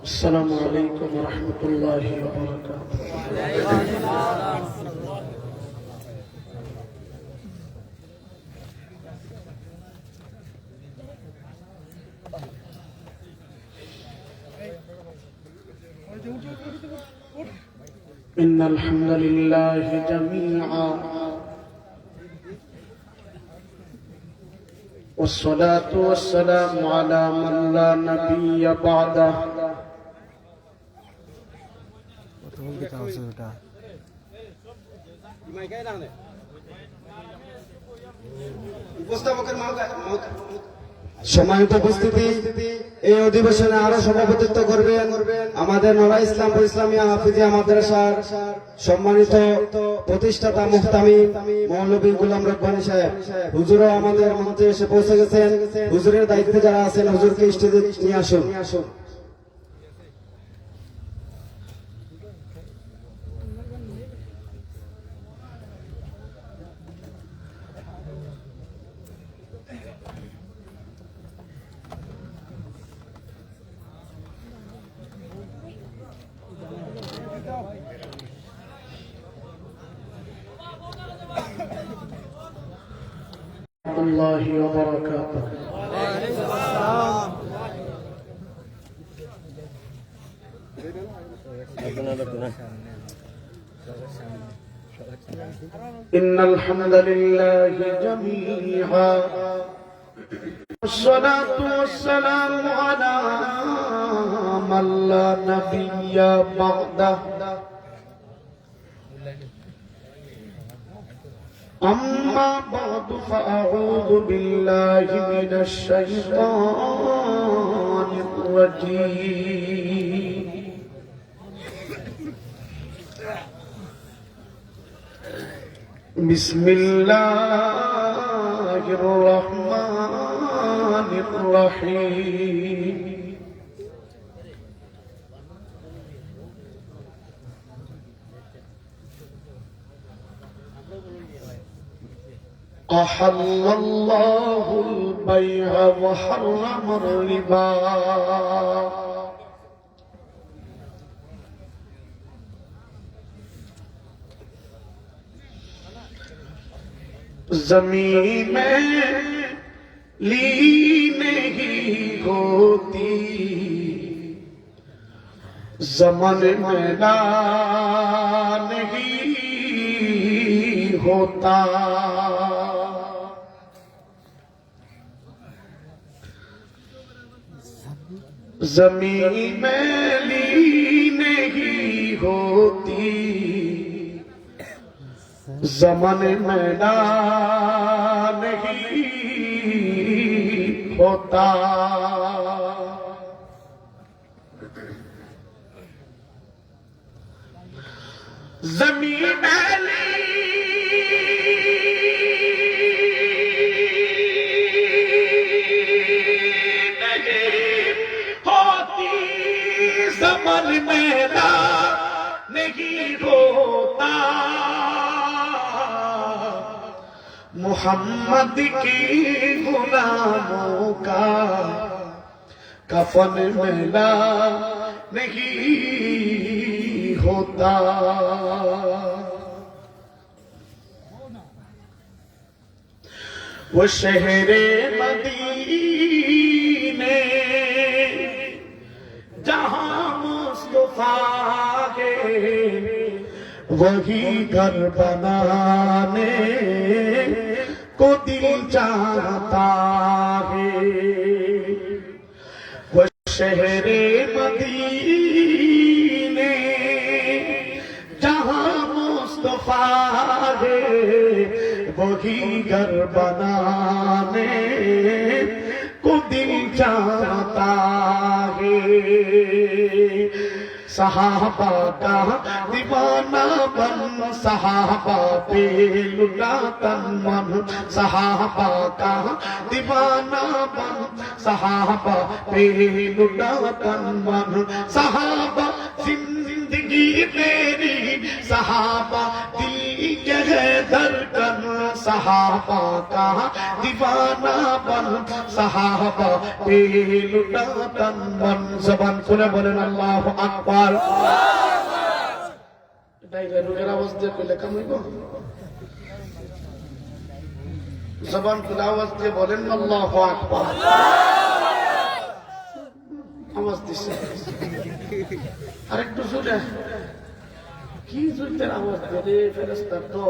আসসালামু আলাইকুম ওয়া রাহমাতুল্লাহি ওয়া বারাকাতুহু। إن الحمد لله جميعا والصلاة والسلام على من لا نبي بعده সম্মানিত উপস্থিতি, এই অধিবেশনে আরো সভাপতিত্ব করবেন আমাদের নড়া ইসলামপুর ইসলামিয়া হাফিজিয়া মাদ্রাসার সম্মানিত প্রতিষ্ঠাতা মুহতামি মৌলভী গোলাম রব্বানী সাহেব। হুজুরও আমাদের মঞ্চে এসে পৌঁছে গেছেন। হুজুরের দায়িত্বে যারা আছেন হুজুরকে স্টেজে নিয়ে আসুন। الله وبركاته. إن الحمد لله جميعا والصلاة والسلام على من لا نبي بعده أما بعد فأعوذ بالله من الشيطان الرجيم بسم الله الرحمن الرحيم أحل الله البيع وحرم الربا ज़मीन में ली नहीं होती, ज़मान में ना नहीं होता। ज़मीन में ली नहीं होती, ज़मान में ना नहीं होता। ज़मीन में ली ज़मान मेरा नहीं होता। मुहम्मद की गुलामों का कफन मेरा नहीं होता। वो शहरे मदीने जहां मुस्तफा है, वही घर बनाने को दिल चाहता है। वो शहरे मदीने जहां मुस्तफा है, वही घर बनाने को दिल चाहता है। सहाबा का दीवाना बन, सहाबा पे लुटा तन मन, सहाबा का दीवाना बन, सहाबा पे लुटा तन मन। सहाबा जिंदगी मेरी, सहाबा दिल के है धड़कन, सहाबा का दीवाना बन सहाबा पे लुटा तन मन जबान खुले बोलें अल्लाहु আকবার এটাই রুহের আওয়াজ দিয়ে কইলে কাম হইব জবান খুলে আওয়াজ দিয়ে বলেন আল্লাহু আকবার আওয়াজ দিছে আরেকটু জোরে কি জোরে আওয়াজ দিয়ে ফেরেশতা তো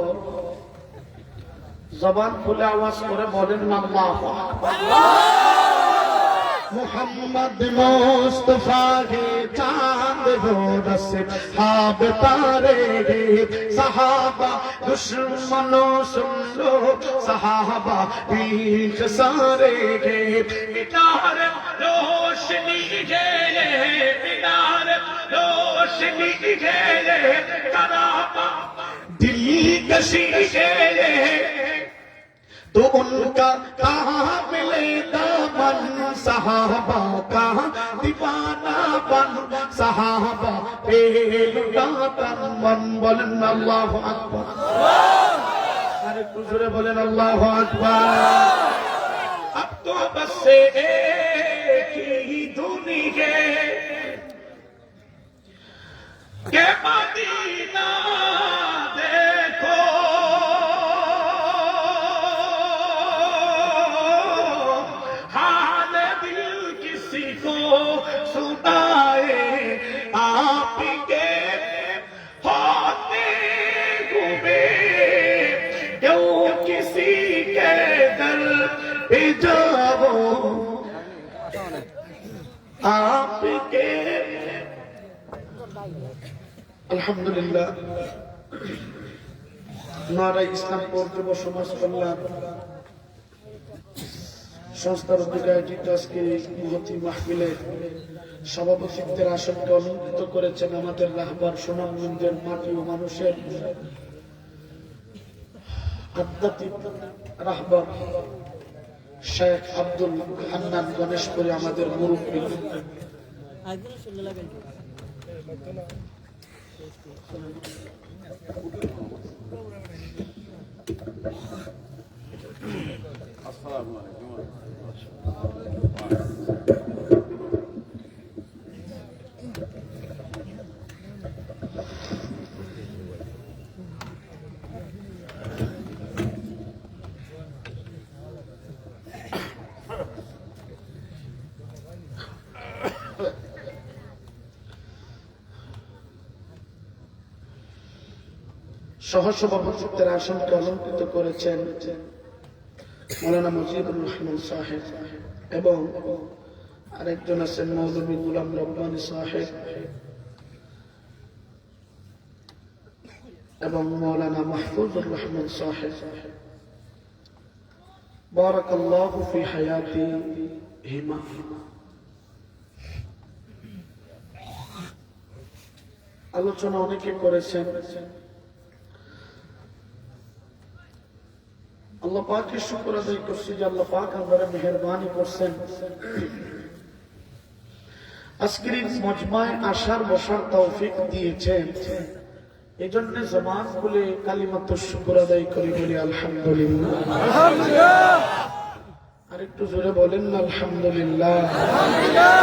জবান খুলে আওয়াজ করে বলেন আল্লাহু আকবার मोहम्मद मुस्तफा के चांद हो रस हाब तारे सहाबा दुश्मनों सुन लो सहाबा पीछ सारे मीनार रोशनी के मीनार रोशनी के करामा दिल कशी के तो उनका कहाँ मिले दामन सहाबा का दीवाना बन सहाबा पे लुटा तन मन बोलें अल्लाहु আকবার अरे कुजरे बोलें अल्लाहु আকবার अब तो बस एक ही धुनी है के मदीना देखो सुनाए आपके होते हुए क्यों किसी के दर पे जाओ आपके अल्हम्दुलिल्लाह नारा इस्लाम পূর্ব সমাজ কল্যাণ সংস্থার উদ্যোগে আয়োজিত আজকে মহতী মাহফিলে সভাপতিত্বের আসনকে অলঙ্কৃত করেছেন আমাদের রাহবার সুনামগঞ্জের মাটি ও মানুষের আধ্যাত্মিক রাহবার শেখ আব্দুল হান্নান গণেশপুরি আমাদের মুরব্বী আসসালামু আলাইকুম সহসভাপতিত্বের আসনকে অলঙ্কৃত করেছেন মৌলানা মুজিবুর রহমান সাহেব এবং আরেকজন আছেন মৌলভী গোলাম রব্বানী সাহেব এবং মৌলানা মাহফুজুর রহমান সাহেব বারাকাল্লাহু ফি হায়াতিহিমা আলোচনা অনেকে করেছেন আল্লাহ পাকের শুকর আদায় করছি যে আল্লাহ পাক আমাদের মেহেরবানি করছেন আজকের এই মজমায় আসার বসার তৌফিক দিয়েছেন এজন্য জবান খুলে কালিমাতুশ শুকর আদায় করি বলি আলহামদুলিল্লাহ আলহামদুলিল্লাহ আরেকটু জোরে বলেন না আলহামদুলিল্লাহ আলহামদুলিল্লাহ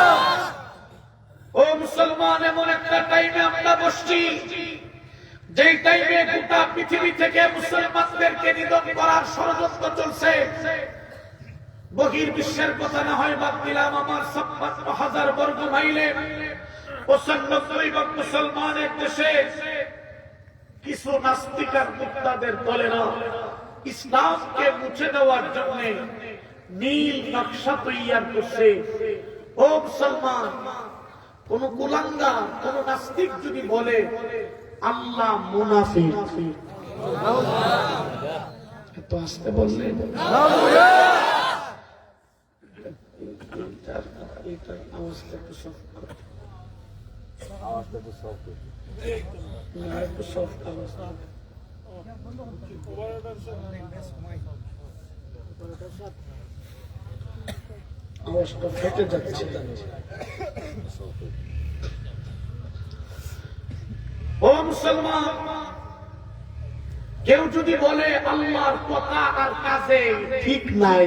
ও মুসলমান এমন একটা টাইমে আমরা বসছি যেই টাইমে গোটা পৃথিবী থেকে মুসলমানদেরকে নিধন করার ষড়যন্ত্র চলছে বহির বিশ্বের কথা না হয় বাদ দিলাম আমার ৫৬,০০০ বর্গ মাইলে ৯৫ ভাগ মুসলমানের দেশে কিছু নাস্তিক আর মুক্তাদের দলেরা ইসলামকে মুছে দেওয়ার জন্য নীল নকশা তৈয়ার করছে। ও মুসলমান, কোন কুলাঙ্গার কোন নাস্তিক যদি বলে আল্লাহ মুনাফিক, তো আসতে বললে আওয়াজটা একটু সফট করো, একটু সফট আওয়াজ, আওয়াজটা ফেটে যাচ্ছে। ও মুসলমান, কেউ যদি বলে আল্লাহর কথা আর কাজে ঠিক নাই,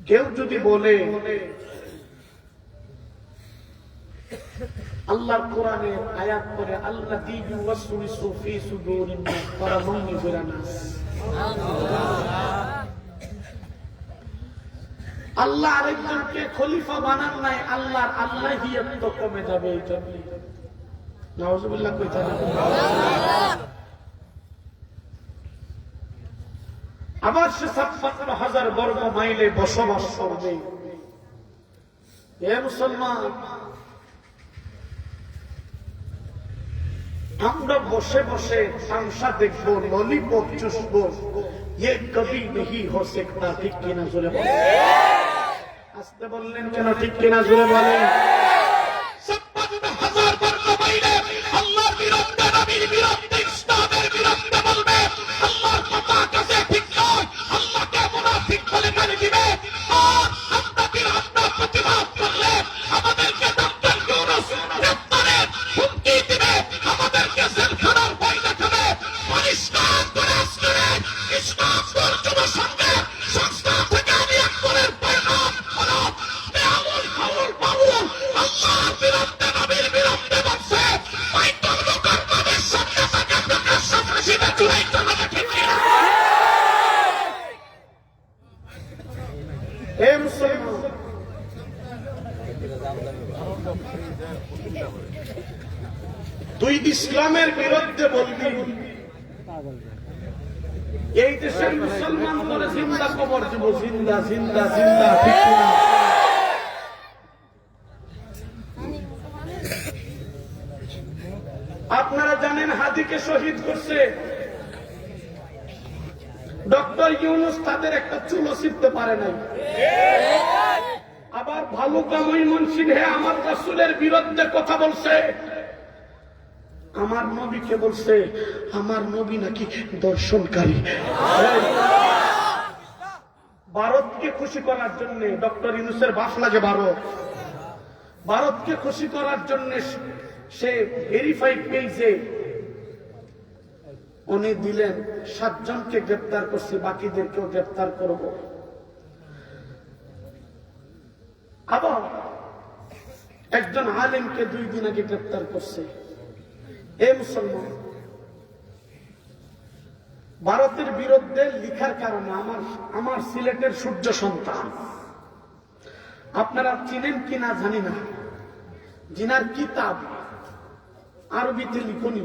কেউ যদি বলে আল্লাহর কোরআনের আয়াত পড়ে আল্লাযী ইউওয়াসওয়িসু ফী সুদুরিন নাস তারা মঙ্গি ফিরানাস, আল্লাহ আরেকজনকে খলিফা বানান নাই, আল্লাহর আল্লাহিয়ত তো কমে যাবে। এই জন্য নাউযুবিল্লাহ কইতা না। আবার সে ৫৬,০০০ বর্গ মাইলে বসবাস করবে। এ মুসলমান, আমরা বসে বসে তামসা দেখবো, ললিপপ চুষবো, ये कभी नहीं हो सकता। ঠিক কিনা জোরে বলেন। আসতে বললেন কেন? ঠিক কিনা জোরে বলেন। ৫৬,০০০ বর্গ মাইলে আল্লাহর বিরুদ্ধে, নবীর বিরুদ্ধে, ইসলামের বিরুদ্ধে বলবে, আল্লাহর কথা কাজে ঠিক নয়, আল্লাহকে মুনাফিক বলে গালি দিবে। আর আমরা বিরুদ্ধে প্রতিবাদ করলে আমাদেরকে ডক্টর ইউনূস গ্রেফতারের হুমকি দিবে, আমাদেরকে জেলখানার ভয় দেখাবে। পরিষ্কার করে আসলে ইসলাম যুব সংঘের সংস্থা থেকে আমি একবারের পরিণাম হলো বেআউল হাউল বাউল আল্লাহর বিরুদ্ধে, নবীর বিরুদ্ধে বলছে, বাইতুল মুকাররমের সামনে তাকে প্রকাশ্য ফাঁসিতে ঝুলাইতে হবে। ঠিক কিনা? হে মুসলমান, তুই ইসলামের বিরুদ্ধে বলবি, এই দেশের মুসলমান বলে জিন্দা কবর দিব, জিন্দা জিন্দা জিন্দা। ঠিক কিনা? আপনারা জানেন হাদিকে শহীদ করছে ডক্টর ইউনূস, তাদের একটা চুলো ছিঁড়তে পারে নাই। আবার ভালুকা ময়মনসিংহে আমার রাসূলের বিরুদ্ধে কথা বলছে, আমার নবীকে বলছে আমার নবী নাকি দর্শনকারী। ভারতকে খুশি করার জন্য ডক্টর ইউনূসের বাপ লাগে ভারত, ভারতকে খুশি করার জন্য সে ভেরিফাইড পেজে উনি দিলেন ৭ জনকে গ্রেপ্তার করছি, বাকিদেরকেও গ্রেপ্তার করব। আবার একজন আলেমকে 2 দিন আগে গ্রেপ্তার করছে। এ মুসলমান, ভারতের বিরুদ্ধে লিখার কারণে আমার সিলেটের সূর্য সন্তান, আপনারা চিনেন কিনা জানি না, জিনার কিতাব আরবিতে লিখনি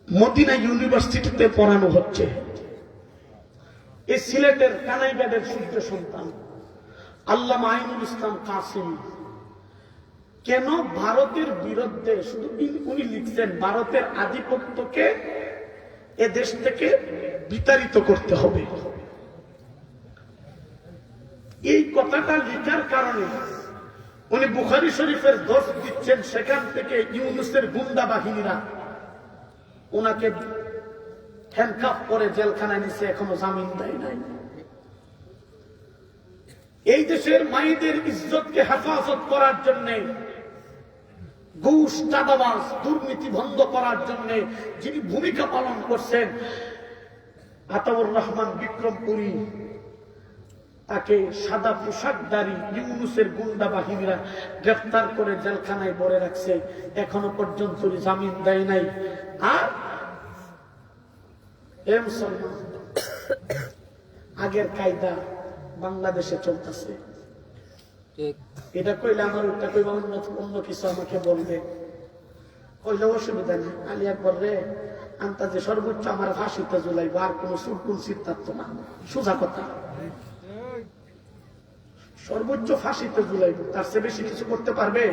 মদিনা ইউনিভার্সিটিতে পড়ানো হচ্ছে। এই সিলেটের কানাইবাড়ের সূর্য সন্তান আল্লামা আইনুল ইসলাম কাসেমী কেন ভারতের বিরুদ্ধে, শুধু উনি লিখছেন ভারতের আধিপত্যকে এ দেশ থেকে বিতাড়িত করতে হবে। এই কথাটা লিখার কারণে উনি বুখারী শরীফের দোষ দিচ্ছেন, সেখান থেকে ইউনূসের গুন্ডা বাহিনীরা ওনাকে হ্যান্ডকাফ করে জেলখানায় নিছে, এখনো জামিন দেয় নাই। এই দেশের মায়েদের ইজ্জতকে হেফাজত করার জন্য, ঘুষ, চাঁদাবাজ, দুর্নীতি বন্ধ করার জন্য যিনি ভূমিকা পালন করছেন আতাউর রহমান বিক্রমপুরী, তাকে সাদা পোশাকধারী ইউনূসের গুন্ডা বাহিনীরা গ্রেফতার করে জেলখানায় ভরে রাখছে, এখনো পর্যন্ত জামিন দেয় নাই। আর এ মুসলমান, আগের কায়দা বাংলাদেশে চলতেছে। এটা কইলে আমার ওটা কইবা, অন্য কিছু আমাকে বলবে, কইলে অসুবিধা নেই। আলী আকবর রে আন্তাজে সর্বোচ্চ আমার ফাঁসিতে ঝুলাইব, আর কোন সুরকুল সিদ্ধার্থ না, সোজা কথা, সর্বোচ্চ ফাঁসিতে ঝুলাইব, তার চেয়ে বেশি কিছু করতে পারবে?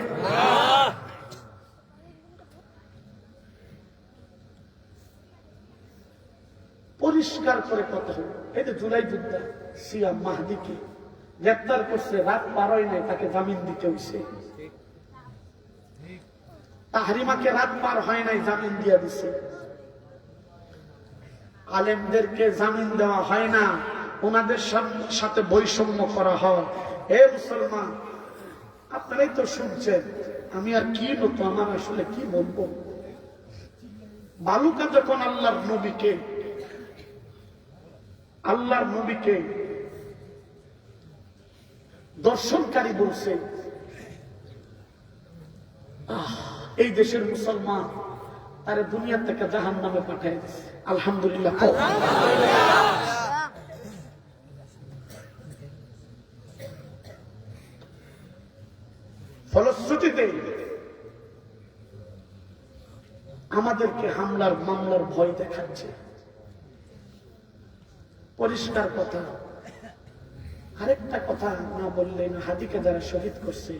পরিষ্কার করে কথা হল, এই যে জুলাই যোদ্ধা সিয়াম মাহদিকে গ্রেপ্তার করছে, রাত 12ই নাই, তাকে জামিন দিতে হয়েছে। তাহরিমাকে রাত পার হয় নাই, জামিন দিয়ে দিছে। আলেমদেরকে জামিন দেওয়া হয় না, ওনাদের সাথে বৈষম্য করা হয়। হে মুসলমান, আপনারাই তো শুনছেন, আমি আর কি নতুন, আমার আসলে কি বলবো। বালুকা যখন আল্লাহর নবীকে দর্শনকারী বলছে, এই দেশের মুসলমান তারে দুনিয়া থেকে জাহান্নামে পাঠিয়ে দিচ্ছে। আলহামদুলিল্লাহ। ফলশ্রুতিতে আমাদেরকে হামলার মামলার ভয় দেখাচ্ছে। পরিষ্কার কথা। আরেকটা কথা না বললে না, হাদিকে যারা শহীদ করছে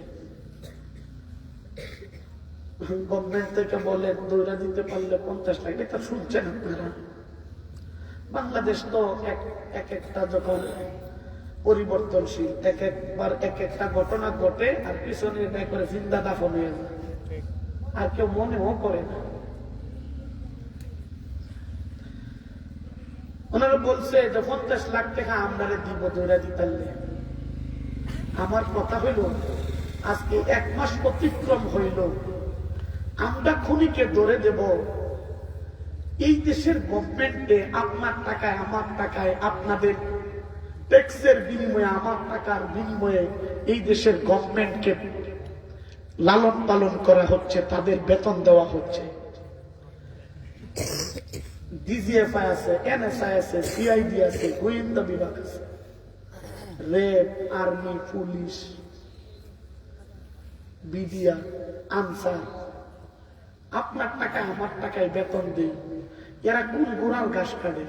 গভর্নমেন্ট থেকে বলে দৌড়া দিতে পারলে 50 লাখ, এটা শুনছেন আপনারা। বাংলাদেশ তো এক একটা যখন পরিবর্তনশীল, এক একবার এক একটা ঘটনা ঘটে আর পিছনে করে জিন্দা দাফন হয়ে যায়, আর কেউ মনেও করে না। ওনারা বলছে যে 50 লাখ টাকা আমরা দিব দৌড়া দিতে পারলে। আমার কথা হইল, আজকে 1 মাস অতিক্রম হইল, আমরা খুনিকে ধরে দেব। এই দেশের গভর্নমেন্টে আপনার টাকায় আমার টাকায় আপনাদের ট্যাক্সের বিনিময়ে আমার টাকার বিনিময়ে এই দেশের গভর্নমেন্টকে লালন পালন করা হচ্ছে, তাদের বেতন দেওয়া হচ্ছে। ডিজিএফআই আছে, এনএসআই আছে, সিআইডি আছে, গোয়েন্দা বিভাগ আছে, RAB, army, police, BDR, answer. আপনার টাকা আমার টাকায় বেতন দেই। এরা কোন গোড়ার ঘাস কাটে,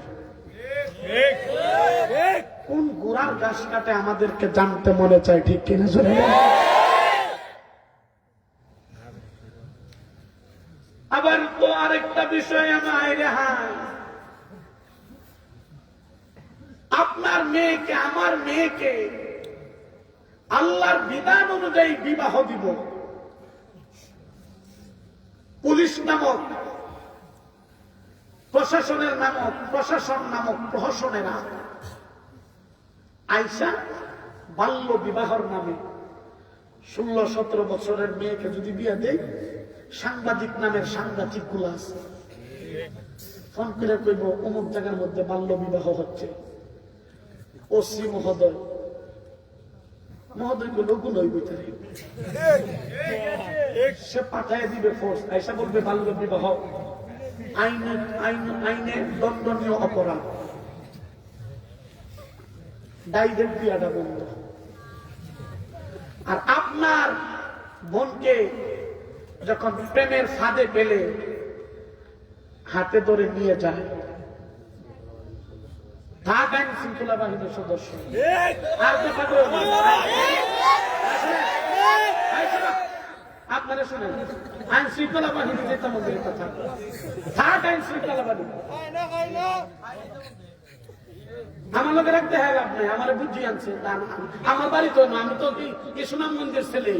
কোন গোড়ার ঘাস কাটে আমাদেরকে জানতে মনে চায়, ঠিক কিনা? জোরে আবার তো আরেকটা বিষয় আপনার মেয়েকে আমার মেয়েকে আল্লাহর বিধান অনুযায়ী বিবাহ দিব। পুলিশ নামক প্রশাসন নামক প্রহসনেরা আইসা বাল্য বিবাহর নামে 16-17 বছরের মেয়েকে যদি বিয়ে দেয়, সাংবাদিক নামের সাংবাদিক গুলা আছে, ফোন করে কইব অমুক জায়গার মধ্যে বাল্য বিবাহ হচ্ছে। ওসি মহোদয় গুলো গুলোই ভিতরে সে পাঠায় দিবে ফোর্স, আইসা বলবে বাল্য বিবাহ আইনে দণ্ডনীয় অপরাধ, ডাইরেক্ট বিয়াটা বন্ধ। আর আপনার বোনকে যখন প্রেমের ফাঁদে পেলে হাতে ধরে নিয়ে যায় ঢাকা আইন শৃঙ্খলা বাহিনীর সদস্য, আর কথা আপনারা শুনেন, আইন শৃঙ্খলা বাহিনী যেটা মন্দিরের কথা, ঢাকা আইন শৃঙ্খলা বাহিনী আমার লোকের রাখতে হয় লাভ নাই। আমার বুদ্ধি আনছে, আমার বাড়ি তো না, আমি তো কি সুনামগঞ্জের ছেলে।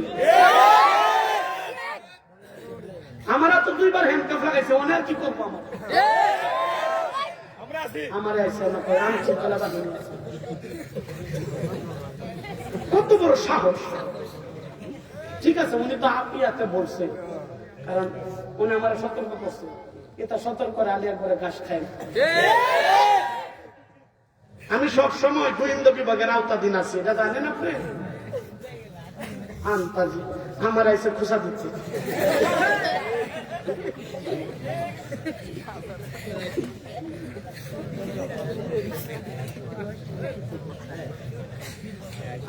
আমরা তো 2 বার হ্যান্ডকাফ লাগাইছে, অনেক কি করবো আমার আইন শৃঙ্খলা বাহিনী। কত বড় সাহস! ঠিক আছে, উনি তো ইয়াতে বলছে, কারণ উনি আমার সতর্ক করছে, এটা সতর্ক করে আলিয়ার করে ঘাস খায়। আমি সব সময় গোয়েন্দা বিভাগের আওতাধীন আছি, এটা জানেন আপনি? আন্তাজি আমার আইসে খুশা দিচ্ছে।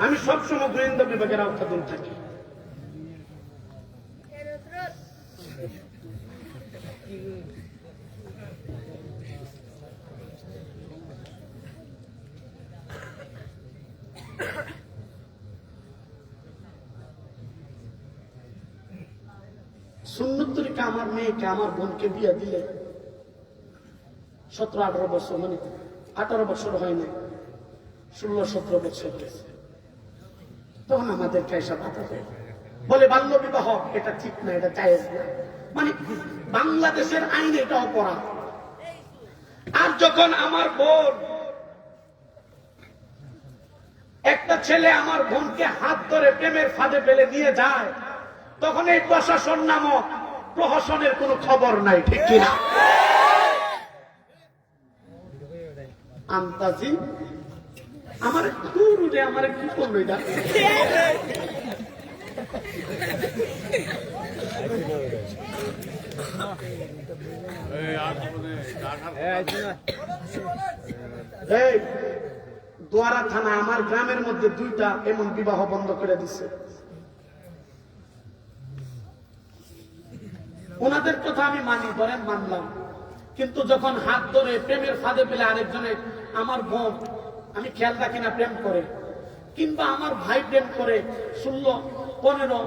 আমি সবসময় গোয়েন্দা বিভাগের আওতাধীন থাকি। সুন্নত তরিকা আমার মেয়েকে আমার বোনকে বিয়ে দিলে 17-18 বছর, মানে 18 বছর হয় না, 16-17 বছর হয়েছে, তখন আমাদেরকে এসব বাধা দেয়, বলে বাল্য বিবাহ এটা ঠিক না, এটা জায়েজ না। মানে বাংলাদেশের আইন এটা অপরাধ। আর যখন আমার বোন, একটা ছেলে আমার বোনকে হাত ধরে প্রেমের ফাঁদে ফেলে নিয়ে যায়, তখন এই প্রশাসন নামক প্রহসনের কোনো খবর নাই, ঠিক কিনা? আন্তাজি আমার দূরে আমার কি করলো এটা এই দোয়ারা থানা আমার গ্রামের মধ্যে 2টা এমন বিবাহ বন্ধ করে দিছে। ওনাদের কথা আমি মানি, ধরেন মানলাম, কিন্তু যখন হাত ধরে প্রেমের ফাঁদে পেলে আরেকজনের, আমার বোন, আমি খেয়াল রাখি না প্রেম করে, কিংবা আমার ভাই প্রেম করে 16, 15,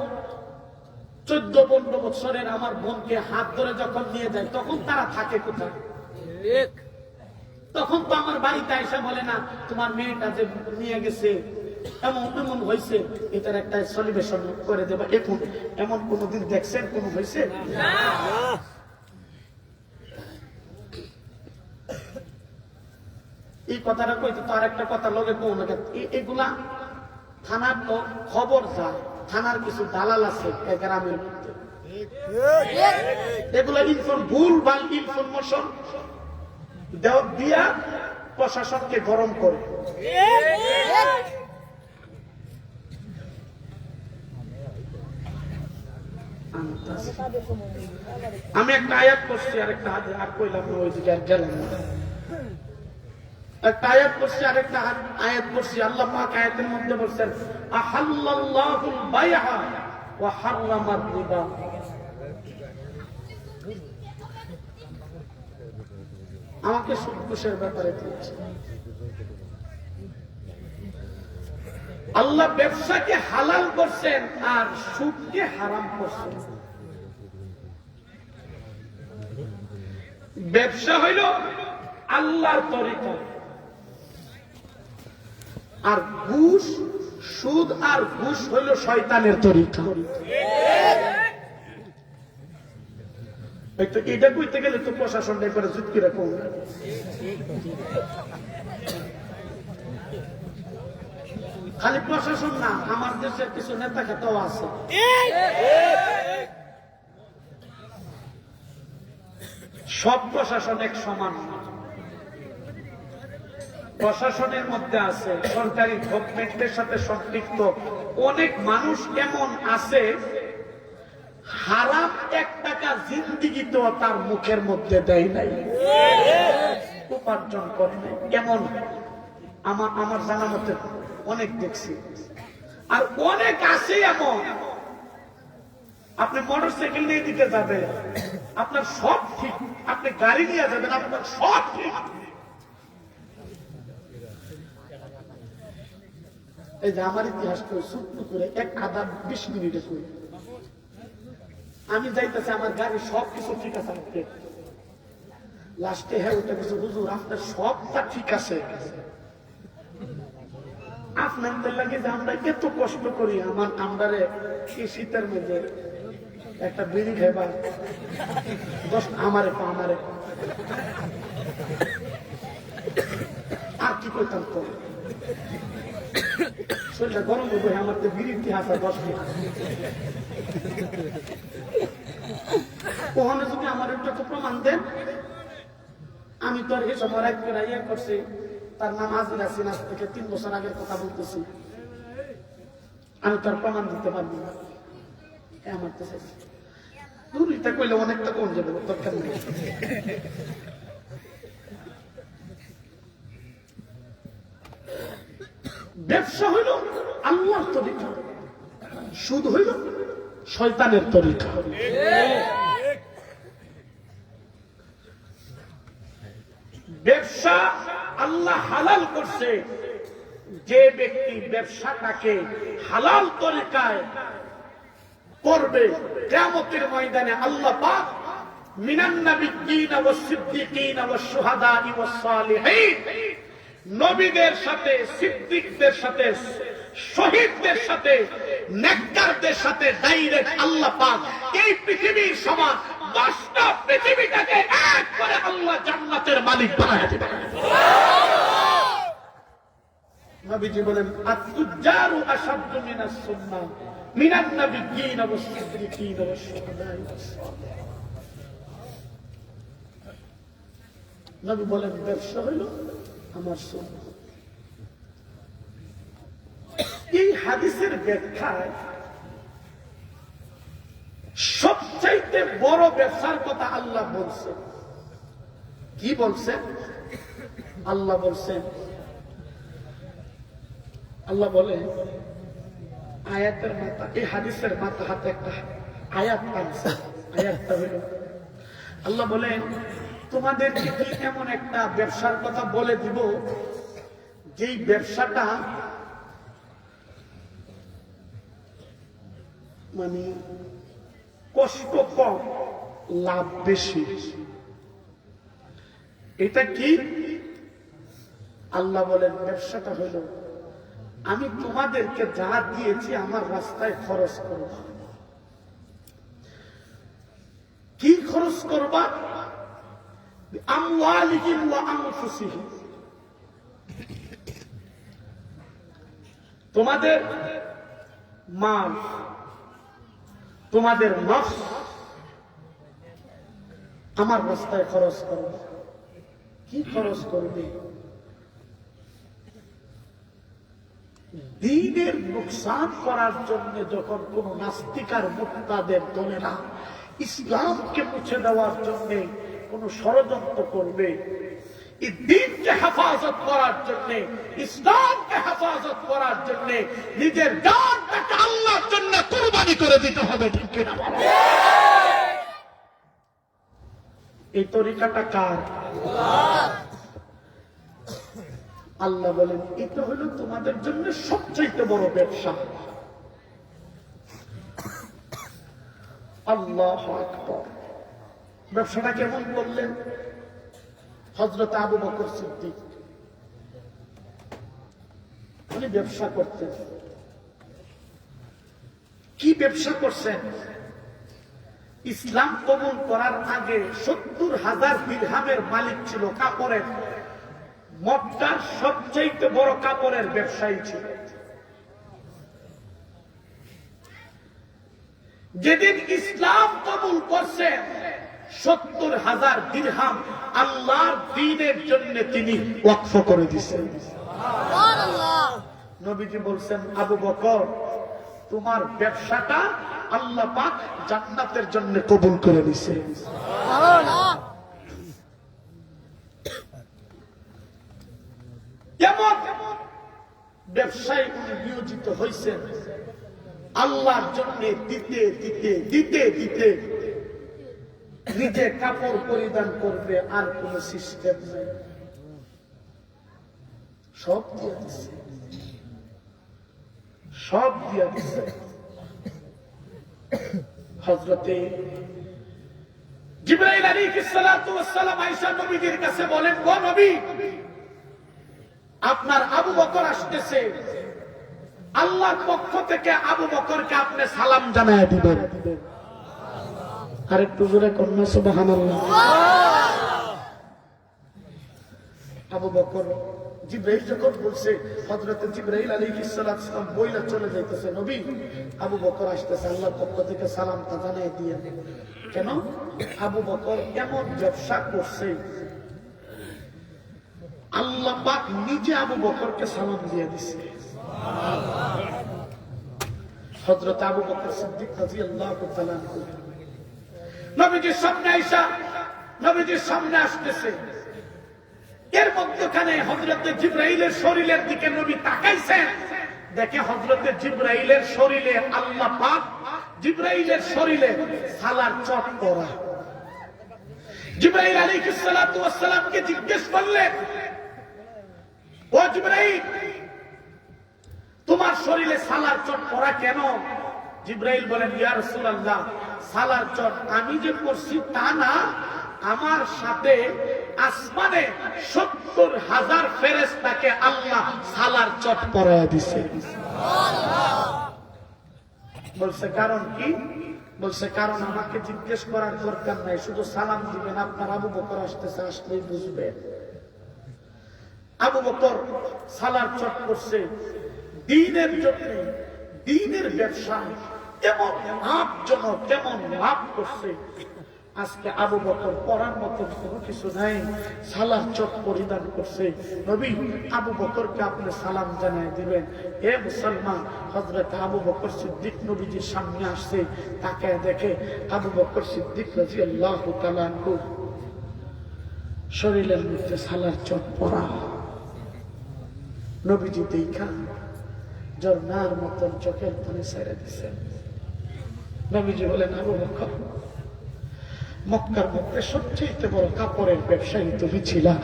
14, 15 বছরের আমার বোনকে হাত ধরে যখন নিয়ে যায়, তখন তারা থাকে কোথায়? তখন তো আমার বাড়িতে এসে বলে না তোমার মেয়েটা যে নিয়ে গেছে এমন এমন হয়েছে, এটার একটা সলিউশন করে দেবা। এখন এমন কোনদিন দেখছেন কোন হয়েছে? এই কথাটা কইতে তো আর একটা কথা লগে কোন এগুলা থানার তো খবর যায়, থানার কিছু দালাল আছে গ্রামের মধ্যে, এগুলা ভুল বা ইনফরমেশন দিয়া প্রশাসনকে গরম করে। আমি একটা আয়াত করছি আর একটা আর কইলাম না, ওই দিকে আর গেলাম না। একটা আয়াত করছি আর একটা আয়াত করছি। আল্লাহ পাক আয়াতের মধ্যে বলছেন আহাল্লাল্লাহুল বাইআ ওয়া হারামার রিবা। আমাকে সুদ ঘুষের ব্যাপারে দিয়েছে। আল্লাহ ব্যবসাকে হালাল করছেন আর সুদকে হারাম করছেন। ব্যবসা হইল আল্লাহর তরিকা, আর ঘুষ, সুদ আর ঘুষ হইল শয়তানের তরিকা। এটা কইতে গেলে তো প্রশাসন করে যুক্তি রাখো। খালি প্রশাসন না, আমার দেশের কিছু নেতা খেতাও আছে। সব প্রশাসন এক সমান না। প্রশাসনের মধ্যে আছে সরকারি গভর্নমেন্টের সাথে সম্পৃক্ত অনেক মানুষ এমন আছে, হারাম 1 টাকা জিন্দিগিতেও তার মুখের মধ্যে দেয় নাই, উপার্জন করে নাই। এমন আমার জানা মতে অনেক দেখছি। আর অনেক আছে এমন, আপনি মোটরসাইকেল নিয়ে দিতে যাবেন, আপনার সব ঠিক, আপনি গাড়ি নিয়ে যাবেন, আপনার সব ঠিক। এই যে আমার ইতিহাস কই ছোট্ট করে 1 আধা 20 মিনিটে কই, আমি যাইতেছি আমার গাড়ি সবকিছু ঠিক আছে, লাস্টে হ্যাঁ ওটা কিছু হুজুর আপনার সবটা ঠিক আছে, আপনাদের লাগে যে আমরা এত কষ্ট করি, আমারে এই শীতের মধ্যে একটা বিড়ি খাইবা 10 আমারে আর কি করতাম তো শরীরটা গরম হবে, আমার তো বিড়ির ইতিহাস 10 টাকা। ওখানে যদি আমার একটা প্রমাণ দেন, আমি তো আর এই সময় রাত করে ইয়ে করছি, তার নাম আজিরা সিনাস থেকে 3 বছর আগের কথা বলতেছি, আমি তার প্রমাণ দিতে পারবো না। আমার তো দূরিটা কইলে অনেকটা কম যাবে, দরকার নেই। ব্যবসা হইল আল্লাহর তরিকা, সুদ হইল শয়তানের তরিকা। ব্যবসা আল্লাহ হালাল করছে, যে ব্যক্তি ব্যবসাটাকে হালাল তরিকায় করবে, কিয়ামতের ময়দানে আল্লাহ পাক মিনান নাবিয়্যিনা ওয়াস সিদ্দীকিনা ওয়াস শুহাদাই ওয়াস সালিহিন, নবীদের সাথে, সিদ্দিকদের সাথে, শহীদদের সাথে, নেককারদের সাথে ডাইরেক্ট আল্লাহ পাক এই পৃথিবীর সমান 10টা পৃথিবীটাকে এক করে আল্লাহ জান্নাতের মালিক বানায় দিবেন। নবীজি বলেন আত-তুজ্জারু আশাদ্দু মিনাস সুন্নাহ মিনান নাবিয়্যিনা ওয়াস সিদ্দীকিনা ওয়াস শুহাদাই ওয়াস সালিহিন। নবী বলেন ব্যবসা হইল আমার সুন্নাহ। এই হাদিসের ব্যাখ্যায় সবচাইতে বড় ব্যবসার কথা আল্লাহ বলছেন। কি বলছেন? আল্লাহ বলছেন, আল্লাহ বলে আয়াতের মাথা, এই হাদিসের মাথা হাতে একটা আয়াত আছে। আয়াতটা হলো আল্লাহ বলেন, তোমাদেরকে কি এমন একটা ব্যবসার কথা বলে দিব যেই ব্যবসাটা মানে কষ্ট কম, লাভ বেশি। এটা কি? আল্লাহ বলেন ব্যবসাটা হলো আমি তোমাদেরকে যা দিয়েছি আমার রাস্তায় খরচ করবা। কি খরচ করবা? আমওয়ালিহিম ওয়া আনফুসিহিম, তোমাদের মাল, তোমাদের নফস আমার রাস্তায় খরচ করবে। কি খরচ করবে? দ্বীনের নুকসান করার জন্য যখন কোন নাস্তিক আর মুক্তাদের দলেরা ইসলামকে মুছে দেওয়ার জন্য কোন ষড়যন্ত্র করবে, এই দ্বীনকে হেফাজত করার জন্য, ইসলামকে হেফাজত করার জন্য নিজের জানটাকে আল্লাহর জন্য কুরবানি করে দিতে হবে। ঠিক কিনা? এই তরিকাটা কার? আল্লাহ বলেন এটা হলো তোমাদের জন্য সবচেয়ে বড় ব্যবসা। আল্লাহু আকবার। ব্যবসাটা কেমন বললেন? হযরত আবু বকর সিদ্দিক উনি ব্যবসা করতেন। কি ব্যবসা করছেন? ইসলাম কবুল করার আগে ৭০,০০০ দিরহামের মালিক ছিল, কাপড়ের। মক্কার সবচেয়ে বড় কাপড়ের ব্যবসায়ী ছিল। যেদিন ইসলাম কবুল করছেন ৭০,০০০ দিরহাম আল্লাহর দ্বীনের জন্য তিনি ওয়াকফ করে দিয়েছেন। নবীজি বলছেন, আবু বকর তোমার ব্যবসাটা আল্লাহ পাক জান্নাতের জন্য কবুল করে দিয়েছে। কেমন ব্যবসায় উনি নিয়োজিত হয়েছেন? আল্লাহর জন্য দিতে দিতে দিতে দিতে নিজে কাপড় পরিধান করবে, আর কোন সিস্টেম নেই, সব দিয়ে দিচ্ছে, সব দিয়ে দিচ্ছে। হযরতে জিবরাইল আলাইহিস সালাতু ওয়াস সালাম আয়েশা নবীর কাছে বলেন, ও নবী, আপনার আবু বকর আসতেছে, আল্লাহর পক্ষ থেকে আবু বকরকে আপনি সালাম জানায় দিবেন। আরেকটু জোরে কন্যা সুবহানাল্লাহ। আবু বকর জিবরাইল যখন বলছে, হযরত জিবরাইল আলাইহিস সালাম বইলা চলে যাইতেছে, নবী আবু বকর আসতেছে, আল্লাহর পক্ষ থেকে সালামটা জানায় দিয়ে। কেন? আবু বকর এমন ব্যবসা করছে, আল্লাহ পাক নিজে আবু বকরকে সালাম দিয়ে দিছে। হযরত আবু বকর সিদ্দিক রাদিয়াল্লাহু তাআলা নবীজির সামনে আয়েশা নবীজির সামনে আসতেছে। এর মধ্যখানে হযরত জিবরাইলের শরীরের দিকে নবী তাকাইছেন, দেখে হযরত জিবরাইলের শরীরে আল্লাহ পাক জিবরাইলের শরীরে সালার চট পরা। জিবরাইল আলাইহিস সালাতু ওয়াস সালামকে জিজ্ঞেস করলেন, ও জিবরাইল তোমার শরীরে সালার চট পরা কেন? জিবরাইল বলেন, ইয়া রাসূলুল্লাহ, সালার চট আমি যে পড়ছি তা না, আমার সাথে আসমানে ৭০,০০০ ফেরেশতাকে আল্লাহ সালার চট পরায়া দিয়েছে। বলছে কারণ কি? বলছে কারণ আমাকে জিজ্ঞেস করার দরকার নাই, শুধু সালাম দিবেন, আপনার আবু বকর আসতেছে, আসলেই বুঝবেন। আবু বকর সালার চট করছে দ্বীনের জন্য, দ্বীনের ব্যবসা এমন লাভজনক, কেমন লাভ করছে। আজকে আবু বকর পড়ার মতন কোনো কিছু নাই, সালাম চট পরিধান করছে। নবী আবু বকরকে আপনি সালাম জানাই দিবেন। এ মুসলমান, হযরত আবু বকর সিদ্দিক নবীজির সামনে আসছে, তাকে দেখে আবু বকর সিদ্দিক রাদিয়াল্লাহু তাআলা আনহু শরীরের মধ্যে সালার চট পরা। নবীজি দেখা ঝর্ণার মতন চোখের পানি ছেড়ে দিছেন। নবীজি বলেন, আবু বকর, মক্কার মধ্যে সবচেয়ে বড় কাপড়ের ব্যবসায়ী তুমি ছিলা,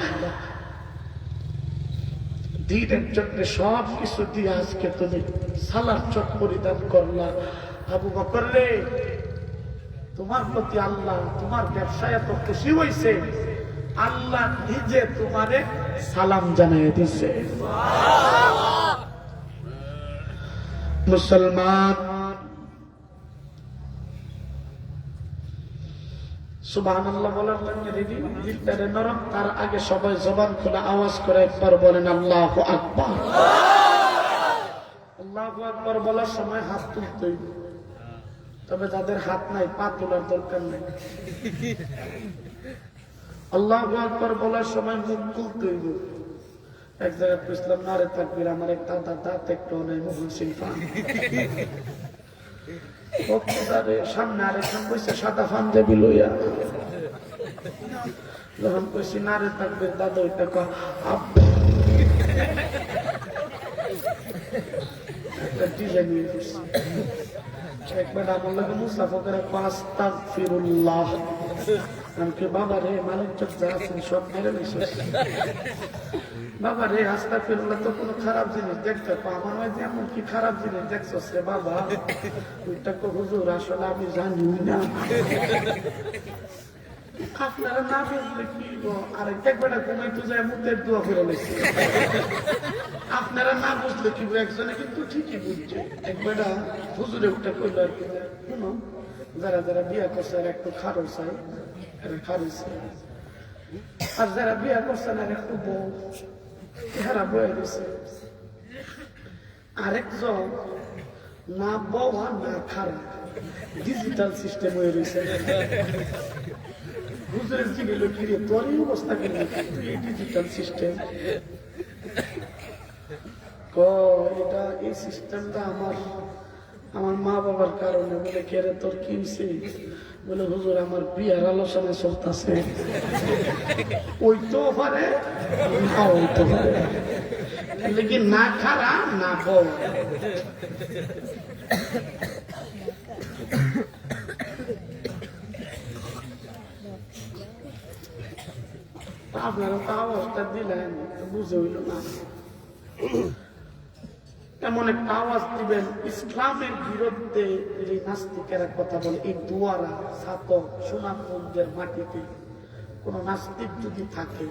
দিনের জন্য সব কিছু দিয়ে আজকে তুমি সালার চট পরিধান করলা। আবু বকর রে, তোমার প্রতি আল্লাহ, তোমার ব্যবসায় এত খুশি হয়েছে, আল্লাহ নিজে তোমারে সালাম জানিয়ে দিছে। মুসলমান, সুবহানাল্লাহ বলার জন্য রেডি, দিলটারে নরম। তার আগে সবাই জবান খুলে আওয়াজ করে একবার বলেন আল্লাহু আকবার। আল্লাহু আকবার বলার সময় হাত তুলতে হইবে, তবে যাদের হাত নাই পা তোলার দরকার নেই। আল্লাহু আকবার বলার সময় মুখ খুলতে হইবে। এক জায়গায় বুঝলাম নারে তাকবীর, আমার এক দাদা দাঁত একটু নেই, মোহন সিং ফান সামনে আরেকজন বসে সাদা পাঞ্জাবি লইয়া, যখন কইছি নারে তাকবীর, দাদা ওইটা একটা ডিজাইন একবার আমার লাগে মুস্তাফা করে আস্তাগফিরুল্লাহ। আমাকে বাবা রে, মালিক চোখ যা আছেন সব মেরে নিছে। বাবা রে, আস্তাগফিরুল্লাহ তো কোনো খারাপ জিনিস দেখতে পা, আমার হয়তো এমন কি খারাপ জিনিস দেখছো সে বাবা? ওইটা কো হুজুর আসলে আমি জানি না। আপনারা না বুঝলে কি গো, আরেক একবার ঘুমাইতে যায় মুখের দোয়া করে লেছে। আপনারা না বুঝলে কি, একজনে কিন্তু ঠিকই বুঝছে। একবার হুজুরে ওটা করলো আর কি, শুনো, যারা যারা বিয়া করছে আর একটু খারো চাই, খারিছে, আর যারা বিয়া করছে না একটু বউ, এরা বয়ে গেছে। আরেকজন না বউ আর না খারাপ, ডিজিটাল সিস্টেম হয়ে রয়েছে। হুজুরের কি গেল, কি রে তোর এই অবস্থা কেন, এই ডিজিটাল সিস্টেম? এটা এই সিস্টেমটা আমার মা বাবার কারণে। বলে কে রে তোর কি হয়েছে? বলে হুজুর আমার বিয়ার আলোচনা চলতেছে। ওইতেও পারে না ওইতে পারে, লেকিন না খারা না বউ। আপনারা তো আওয়াজটা দিলেন, বুঝে হইল না। এমন একটা আওয়াজ দিবেন ইসলামের বিরুদ্ধে এই নাস্তিকেরা কথা বলে। এই দুয়ারা ছাতক সুনামগঞ্জের মাটিতে কোন নাস্তিক যদি থাকে,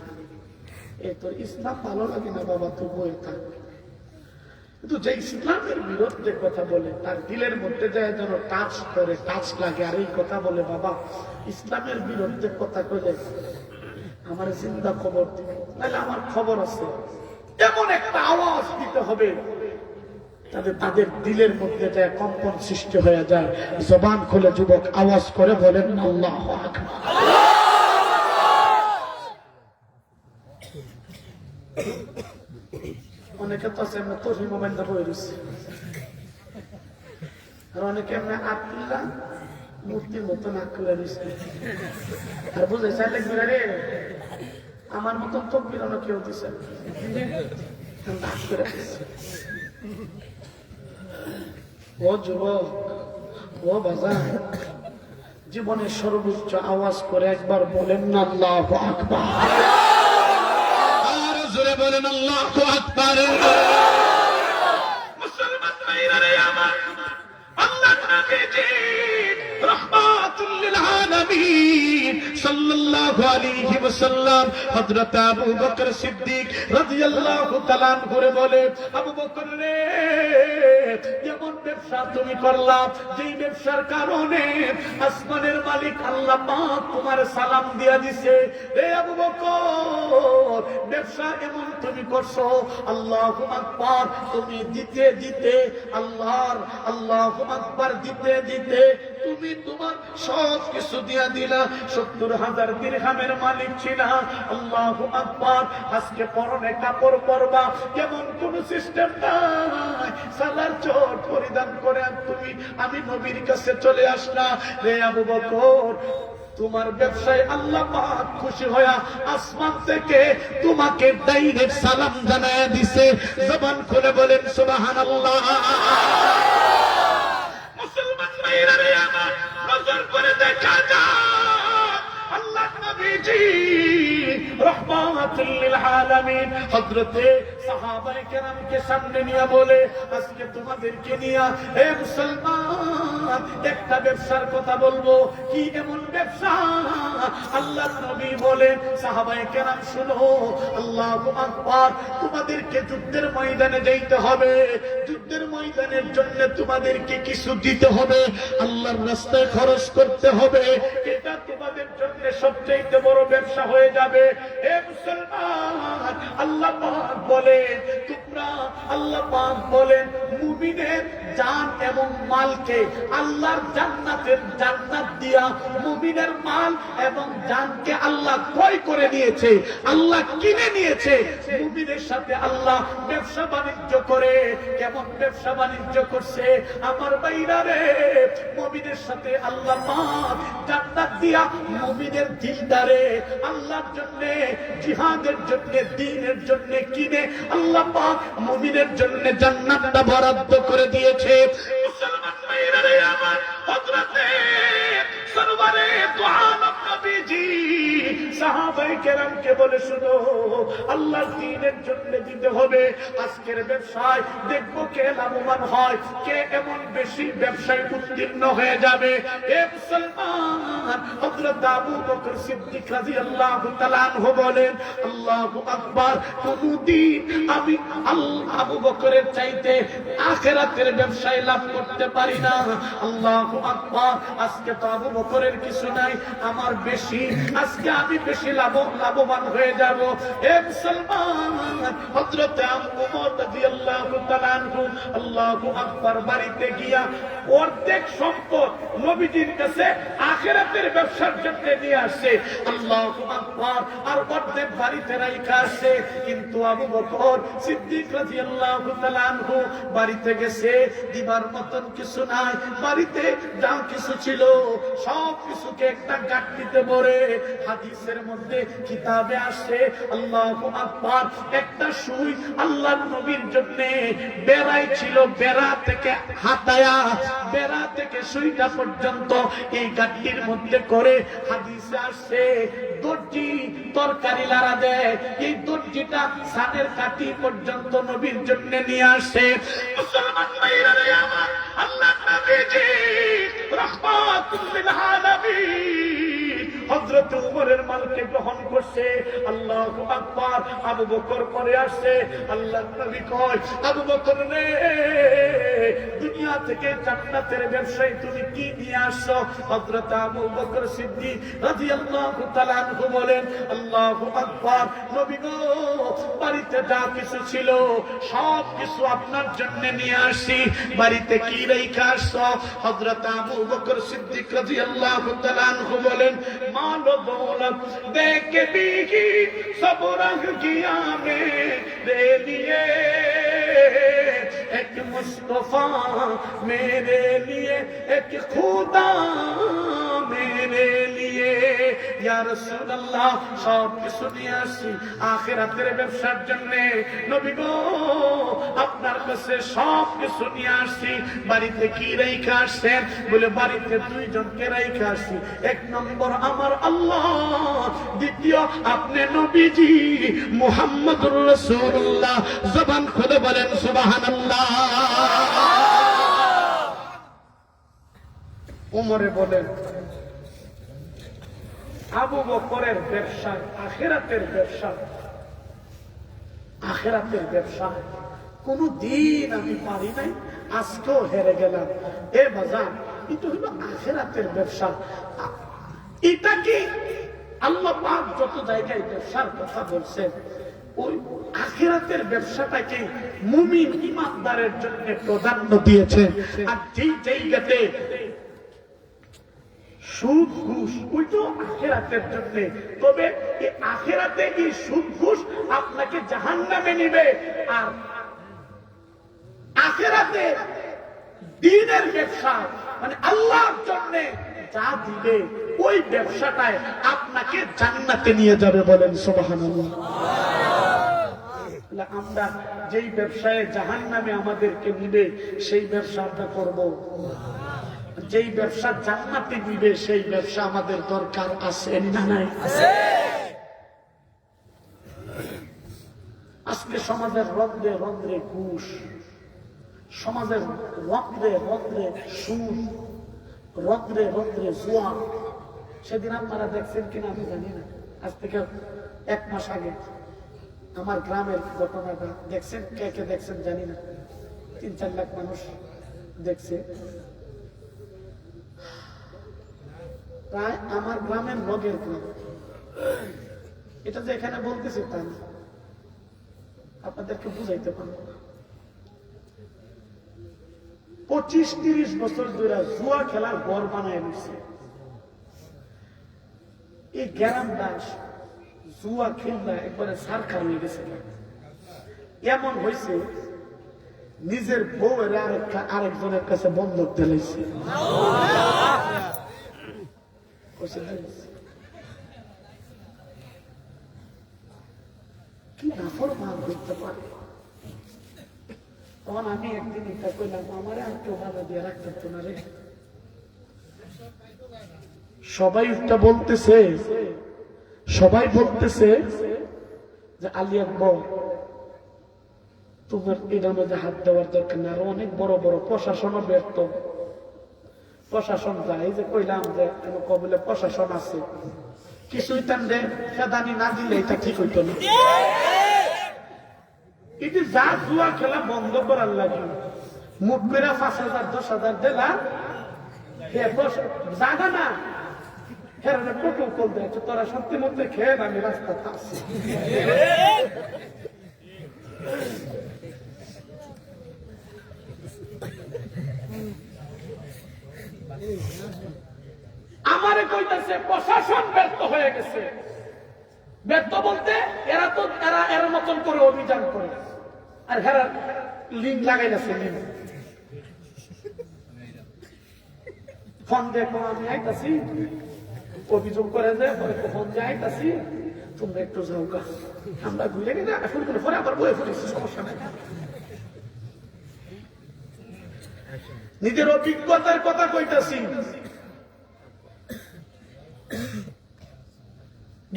এ তোর ইসলাম ভালো লাগে না বাবা, তুই বয়ে থাক। কিন্তু যে ইসলামের বিরুদ্ধে কথা বলে, তার দিলের মধ্যে যায় যেন টাচ করে, টাচ লাগে। আর এই কথা বলে বাবা ইসলামের বিরুদ্ধে কথা কইলে আমার জিন্দা খবর দিবে, নাহলে আমার খবর আছে। এমন একটা আওয়াজ দিতে হবে তাদের দিলের মধ্যে যায় কম্পন সৃষ্টি হয়ে যায়। জবান খুলে যুবক আওয়াজ করে বলেন আল্লাহু আকবার। অনেকে তো আছে তোর মোবাইলটা বয়ে রয়েছে, আর অনেকে এমনি আত্মীলা মূর্তির মতো নাক করে রয়েছে। আর বুঝে চাইলে রে আমার মতন তো বিরানো কেউ দিছে, নাক করে দিচ্ছে। ও যুবক, ও বাজার, জীবনের সর্বোচ্চ আওয়াজ করে একবার বলেন না আল্লাহু আকবার। আর জোরে বলেন আল্লাহু আকবার। মুসলমান ভাইরা রে আমার, আল্লাহ নবীজি রাহমাতুল লিল আলামিন সাল্লাল্লাহু আলাইহি ওয়াসাল্লাম হযরত আবু বকর সিদ্দিক রাদিয়াল্লাহু তাআলা করে বলে, আবু বকর রে, যেমন ব্যবসা তুমি করলা, যেই ব্যবসার কারণে আসমানের মালিক আল্লাহ পাক তোমার সালাম দিয়া দিছে। রে আবু বকর, ব্যবসা এমন তুমি করছো, আল্লাহু আকবার তুমি দিতে দিতে আল্লাহর আল্লাহু আকবার দিতে দিতে তুমি তোমার সব কিছু দিয়া দিলা। 70,000 দিরহামের মালিক ছিলা। আল্লাহু আকবার। আজকে পরনে কাপড় পরবা, কেমন কোন সিস্টেম নাই। সালার চোট পরিধান করে তুমি আমি নবীর কাছে চলে আসলা। রে আবু বকর, তোমার ব্যবসায় আল্লাহ পাক খুশি হয়ে আসমান থেকে তোমাকে ডাইরেক্ট সালাম জানায় দিছে। জবান খুলে বলেন সুবহানাল্লাহ। মুসলমান ভাইরা রে আমার, নজর করে দেখা যায় আল্লাহ নবীজি রহমাতুল লিল আলামিন হযরতে সাহাবায়ে কেরামকে সামনে নিয়ে বলে, আজকে তোমাদেরকে নিয়ে হে মুসলমান একটা ব্যবসার কথা বলবো। কি এমন ব্যবসা? আল্লাহর নবী বলেন, সাহাবায়ে কেরাম শুনো, আল্লাহু আকবার। তোমাদেরকে যুদ্ধের ময়দানে যাইতে হবে। যুদ্ধের ময়দানের জন্য তোমাদেরকে কিছু দিতে হবে, আল্লাহর রাস্তায় খরচ করতে হবে। এটা তোমাদের জন্য সবচেয়ে বড় ব্যবসা হয়ে যাবে। হে মুসলমান, আল্লাহ পাক বলেন, তোমরা আল্লাহ পাক বলেন মুমিনের জান এবং মালকে আল্লাহর জান্নাতের জান্নাত দিয়া মুমিনের মাল এবং জানকে আল্লাহ ক্রয় করে নিয়েছে, আল্লাহ কিনে নিয়েছে। মুমিনের সাথে আল্লাহ ব্যবসা বাণিজ্য করে। কেমন ব্যবসা বাণিজ্য করছে আমার ভাইরা রে? মুমিনের সাথে আল্লাহ পাক জান্নাত দিয়া মুমিনের দিলদারে আল্লাহর জন্য, জিহাদের জন্য, দ্বীনের জন্য কিনে আল্লাহ পাক মুমিনের জন্য জান্নাতটা বরাদ্দ করে দিয়েছে। মুসলমান ভাইরা রে আমার, হযরতে সরওয়ারে দু আলম নবীজি সাহাবায়ে কেরামকে বলে, শুনো, আল্লাহর দ্বীনের জন্য দিতে হবে। আজকের ব্যবসায় দেখবো কে লাভবান হয়, কে এমন বেশি ব্যবসায় উত্তীর্ণ হয়ে যাবে। এ মুসলমান, হযরত আবু বকর সিদ্দিক রাদিয়াল্লাহু তাআলা আনহু বলেন, আল্লাহু আকবার, কোনদিন আমি আবু বকরের চাইতে আখিরাতের ব্যবসায় লাভ করতে পারি না। আল্লাহু আকবার। আজকে তো আবু বকরের কিছু নাই, আমার বেশি। আজকে আমি বেশি লাভবান হয়ে যাব। হে মুসলমান, হযরত ওমর রাদিয়াল্লাহু তাআলা আনহু আল্লাহু আকবার বাড়িতে গিয়া অর্ধেক সম্পদ নবীজির কাছে আখিরাতের ব্যবসার জন্য নিয়ে আসে। আল্লাহু আকবার। আর অর্ধেক বাড়িতে রাইখা আসে। কিন্তু আবু বকর সিদ্দিক রাদিয়াল্লাহু তাআলা আনহু বাড়িতে গেছে, দিবার মতন কিছু নাই। বাড়িতে যা কিছু ছিল সব কিছুকে একটা গাঁটটিতে ভরে। হাদিসের মধ্যে কিতাবে আসে, আল্লাহু আকবার, একটা সুই আল্লাহর নবীর জন্য বেড়াই ছিল, বেড়া থেকে হাতায়া, বেড়া থেকে সুইটা পর্যন্ত এই গাঁটটির মধ্যে করে। হাদিসে আসে, দর্জি তরকারি লাড়া দেয়, এই দর্জিটা সানের কাঠি পর্যন্ত নবীর জন্য নিয়ে আসে। মুসলমান ভাইরা রে আমার, আল্লাহর নবীজি রাহমাতুল লিল আলামিন হযরত ওমরের মালকে গ্রহণ করছে। আল্লাহু আকবার। আবু বকর পরে আসছে। আল্লাহর নবী কয়, আবু বকর রে, দুনিয়া থেকে জান্নাতের ব্যবসায় তুমি কি নিয়ে আসছো? হযরত আবু বকর সিদ্দিক রাদিয়াল্লাহু তাআলা আনহু বলেন, আল্লাহু আকবার, নবী গো, বাড়িতে যা কিছু ছিল সব কিছু আপনার জন্য নিয়ে আসি। বাড়িতে কি রেখে আসছো? হযরত আবু বকর সিদ্দিক রাদিয়াল্লাহু তাআলা আনহু বলেন, माल दौलत दे के भी सब रंग किया मेरे लिए, एक मुस्तफा मेरे लिए, एक खुदा मेरे लिए। या रसूल अल्लाह, सब কিছু নিয়ে আসি আখিরাতের ব্যবসার জন্য। নবী গো, আপনার কাছে সব কিছু নিয়ে আসি। বাড়িতে কি রেখে আসছেন? বলে, বাড়িতে দুইজনকে রেখে আসি। এক নম্বর আমার আল্লাহ, দ্বিতীয় আপনি নবীজি মুহাম্মদুর রাসূলুল্লাহ। জবান খুলে বলেন সুবহানাল্লাহ। ওমরে বলেন, আবু বকরের ব্যবসা আখিরাতের ব্যবসা, আখিরাতের ব্যবসা কোন দিন আমি পারি নাই, আজকেও হেরে গেলাম। এ বাজার, এটা হলো আখিরাতের ব্যবসা। এটা কি আল্লাহ পাক যত জায়গায় ব্যবসার কথা বলছেন, ওই আখিরাতের ব্যবসাটাকে মুমিন ইমানদারের জন্য প্রাধান্য দিয়েছে। আর যেই জায়গাতে সুদ ঘুষ ওই তো আখেরাতের জন্য। তবে এই আখেরাতে এই সুদ ঘুষ আপনাকে জাহান্নামে নিবে, আর আখেরাতে দ্বীনের ব্যবসা মানে আল্লাহর জন্য যা দিবে ওই ব্যবসাটায় আপনাকে জান্নাতে নিয়ে যাবে। বলেন সুবহানাল্লাহ। আমরা যেই ব্যবসায় জাহান্নামে আমাদেরকে নিবে সেই ব্যবসা আমরা করব, যেই ব্যবসা জান্নাতে নিবে সেই ব্যবসা আমাদের দরকার আছে না নাই? আজকে সমাজের রন্ধ্রে রন্ধ্রে ঘুষ, সমাজের রন্ধ্রে রন্ধ্রে সুদ, রন্ধ্রে রন্ধ্রে জুয়া। সেদিন আপনারা দেখছেন কিনা আমি জানি না, আজ থেকে 1 মাস আগে আমার গ্রামের ঘটনাটা দেখছেন, কে কে দেখছেন জানি না, 3-4 লাখ মানুষ দেখছে। প্রায় আমার গ্রামের লগের গ্রাম, এটা যে এখানে বলতেছি তা না, আপনাদেরকে বুঝাইতে পারবো না। 25-30 বছর ধরে জুয়া খেলার ঘর বানায় নিচ্ছে। এই গ্রাম দাস জুয়া খেললা একবারে সারখার হয়ে গেছে। এমন হয়েছে নিজের বউয়ের আরেকজনের কাছে বন্ধক দিয়েছে। কি নাফরমান করতে পারে। তখন আমি একদিন এটা কইলাম, আমারে আর কেউ ভালো দিয়ে রাখতে পারতো না রে। সবাই এটা বলতেছে, সবাই বলতেছে যে আলী আকবর তোমার এটার মধ্যে হাত দেওয়ার দরকার না। আরো অনেক বড় বড় প্রশাসনও ব্যর্থ, প্রশাসন যায়। এই যে কইলাম যে কবলে প্রশাসন আছে, কিছুই তেন খেদানি না দিলে এটা ঠিক হইতো না। এটি যা জুয়া খেলা বন্ধ করার লাগে মুখ করে 5,000 10,000 দিলা জাগা না হেরানে প্রোটোকল দিয়েছে, তোরা সত্যি মধ্যে খেয়ে আমি রাস্তা থাকছি। আমারে কইতাছে প্রশাসন ব্যর্থ হয়ে গেছে। ব্যর্থ বলতে এরা মতন করে অভিযান করে, আর হেরা লিঙ্ক লাগাই গেছে। লিঙ্ক ফোন দেখো আমি আইতাছি, অভিযোগ করে যে ফোন দিয়ে আইতাছি, তোমরা একটু যাও গা, আমরা ঘুরে গেলে এখন পরে আবার বয়ে ফেলেছি, সমস্যা নাই। নিজের অভিজ্ঞতার কথা কইতাছি।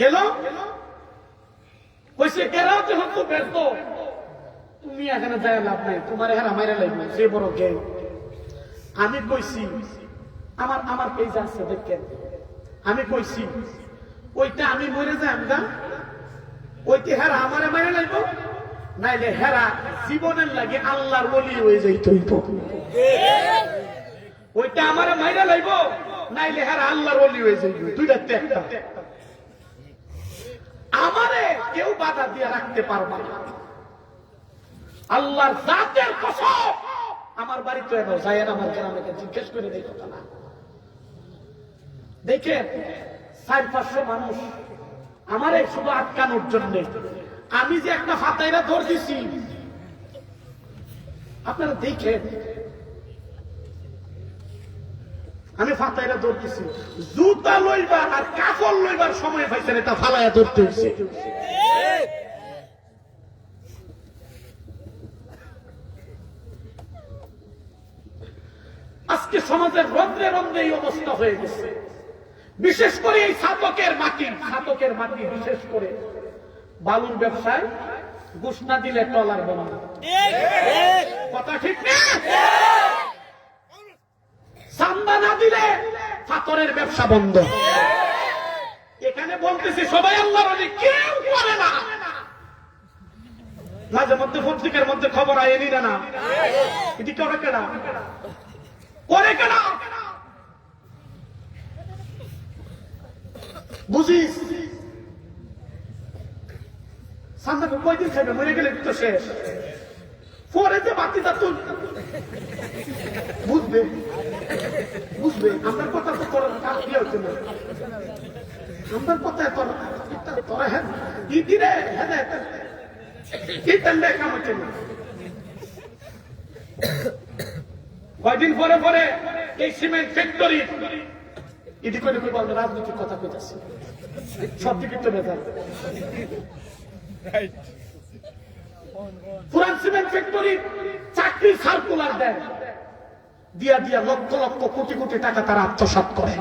গেল কইছে গেরাও যেহেতু ব্যর্থ, তুমি এখানে যায় লাভ নাই, তোমার এখানে মাইরা লাগবে যে বড় জ্ঞান। আমি কইছি আমার পেজ আছে দেখেন, আমি কইছি ওইটা আমি মরে যাই আমরা, ওইটা হেরা আমারে মাইরা লাগবো, নাইলে হেরা জীবনের লাগে আল্লাহর ওলি হয়ে যাইত। ওইটা আমারে মাইরা লাগবো, নাইলে হেরা আল্লাহর ওলি হয়ে যাইব, দুইটাতে একটা। আমারে কেউ বাধা দিয়ে রাখতে পারবে না। আল্লাহর জাতের কসম, আমার বাড়িতে এলো যায়ের আমার গ্রামে জিজ্ঞেস করে দেই কথা না। দেখেন 400-500 মানুষ আমারে শুধু আটকানোর জন্য আমি যে একটা ফাতাইরা ধর দিছি, আপনারা দেখেন আমি ফাতাইরা ধর দিছি। জুতা লইবার আর কাপড় লইবার সময় পাইছেন, এটা ফালাইয়া ধরতে হয়েছে। আজকে সমাজের রন্ধ্রে রন্ধ্রে এই অবস্থা হয়ে গেছে। বিশেষ করে এই ছাতকের মাটি বিশেষ করে বালুর ব্যবসায় ঘুষ না দিলে টলার বন্ধ। কথা ঠিক না? চান্দা না দিলে পাথরের ব্যবসা বন্ধ। এখানে বলতেছি সবাই আল্লাহর ওলি, কেউ করে না। মাঝে মধ্যে পত্রিকার মধ্যে খবর আয়েনি না, এটি করে কেনা করে কেনা বুঝিস। চান্দা কয়দিন খাইবে, মরে গেলে তো শেষ। পরে যে বাতিটা তুল বুঝবে বুঝবে আমার কথা তো তোর কাজ দিয়ে হচ্ছে না আমার কথা তোরা হ্যাঁ দিদিরে হ্যাঁ কি টান্ডে কাম হচ্ছে না কয়দিন পরে পরে এই সিমেন্ট ফ্যাক্টরি এটি করে বলবে রাজনৈতিক কথা কইতাছে সব দিকে তো বেজার পুরান সিমেন্ট ফ্যাক্টরি চাকরি সার্কুলার দেয় দিয়া দিয়া লক্ষ লক্ষ কোটি কোটি টাকা তারা আত্মসাৎ করে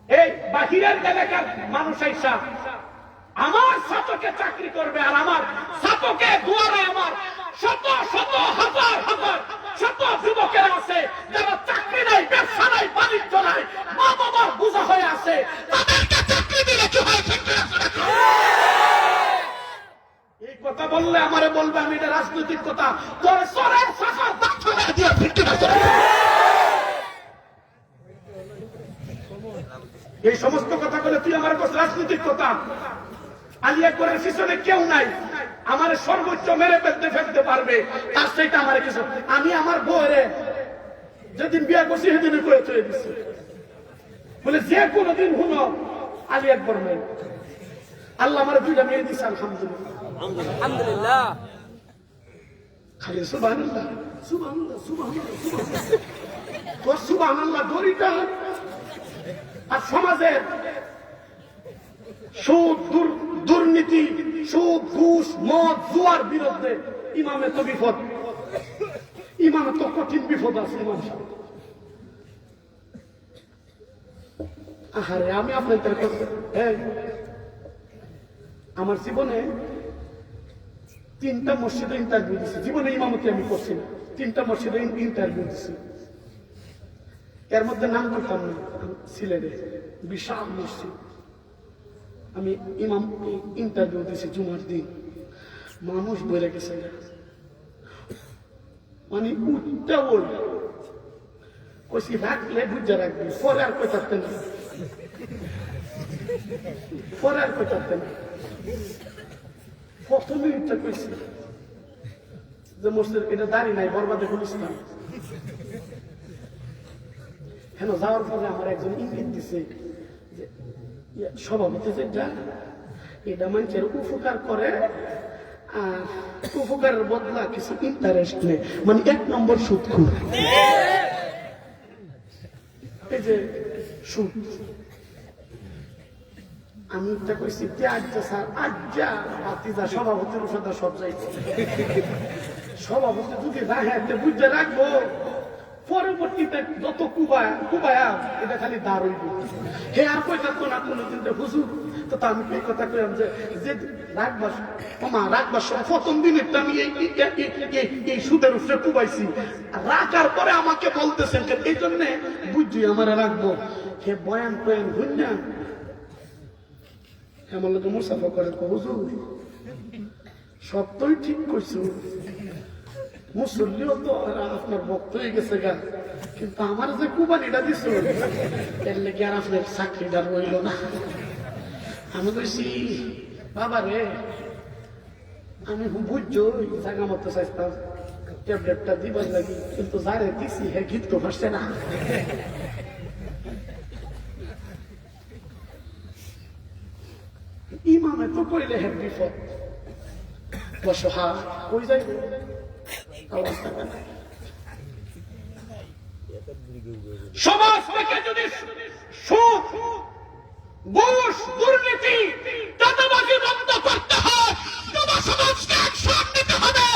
এই বাহিরের এলাকার মানুষ আইসা আমার ছাত্রকে চাকরি করবে আর আমার ছাত্রকে দুয়ারে আমার শত শত হাজার হাজার শত যুবকেরা আছে যারা চাকরি নাই ব্যবসা নাই বাণিজ্য নাই মা বাবার বোঝা হয়ে আছে তাদেরকে চাকরি দিলে কি হয় এই কথা বললে আমারে বলবে আমি এটা রাজনৈতিক কথা তোর সরের শাখার দাঁত ফেলে দিয়ে ফিরতে না এই সমস্ত কথা বলে তুই আমার কাছে রাজনৈতিক কথা আলিয়া করে পিছনে কেউ নাই আমার সর্বোচ্চ মেরে ফেলতে পারবে তার সেটা আমার কিছু আমি আমার বউরে যেদিন বিয়ে করছি সেদিন করে চলে দিচ্ছি বলে যে কোনোদিন হুনো আলী একবার নাই আল্লাহ আমার দুইটা মেয়ে দিচ্ছে আলহামদুলিল্লাহ খালি সুবহানাল্লাহ সুবহানাল্লাহ সুবহানাল্লাহ সুবহানাল্লাহ দড়িটা আর সমাজের সুদ দুর্নীতি সুদ ঘুষ মদ জুয়ার বিরুদ্ধে ইমামে তো বিপদ ইমামে তো কঠিন বিপদ আছে ইমাম সাহেব আহারে আমি আপনাদের আমার জীবনে 3টা মসজিদে ইন্টারভিউ দিচ্ছি জীবনে ইমামতি আমি করছি না 3টা মসজিদে ইন্টারভিউ দিচ্ছি এর মধ্যে নাম করতাম না সিলেটে বিশাল মসজিদ আমি ইমাম ইন্টারভিউ দিয়েছি জুমার দিন মানুষ বলে গেছে মানে উঠটা ওই কইছি রাখলে বুঝা রাখবি পরে আর কই থাকতেন না পরে আর কই থাকতেন না প্রথমে ইচ্ছা কইছি যে মসজিদ এটা দাঁড়িয়ে নাই বরবাদে খুলিছিলাম হেন যাওয়ার পরে আমার একজন ইঙ্গিত দিছে যে সভাপতি যেটা এটা মানুষের উপকার করে আর উপকারের বদলা কিছু ইন্টারেস্ট নেই মানে 1 নম্বর সুদখোর এই যে সুদ আমি এটা কইছি স্যার আজ্জা ভাতিজা সভাপতির সাথে সব যাইছে সভাপতি যদি রাখে বুঝতে রাখবো পরবর্তীতে যত কুবায়া এটা খালি দাঁড় হইব হে আর কই থাকতো না কোনোদিন হুজুর তো আমি এই কথা কইলাম যে রাখবার প্রথম দিনেরটা আমি এই সুদের উপরে কুবাইছি রাখার পরে আমাকে বলতেছেন এই জন্যে বুঝছি আমার রাখবো হে বয়ান টয়ান হইনা আমার লোক মুসাফা করে হুজুর সবটাই ঠিক করছো মুসল্লিও তো আপনার ভক্ত হয়ে গেছে গা কিন্তু আমার যে কুবানিটা দিছ এর লেগে আর আপনার চাকরিটা রইল না আমি কইছি বাবা রে আমি বুঝছো জায়গা মতো চাইতাম ট্যাবলেটটা দিবার লাগি কিন্তু যারে দিছি হে গীত তো ভাসছে না ইমামে তো কইলে হে বিপদ বসো হা কই যাইব সমাজ থেকে যদি সুদ ঘুষ দুর্নীতি চাঁদাবাজি বন্ধ করতে হয় যুব সমাজকে অ্যাকশন নিতে হবে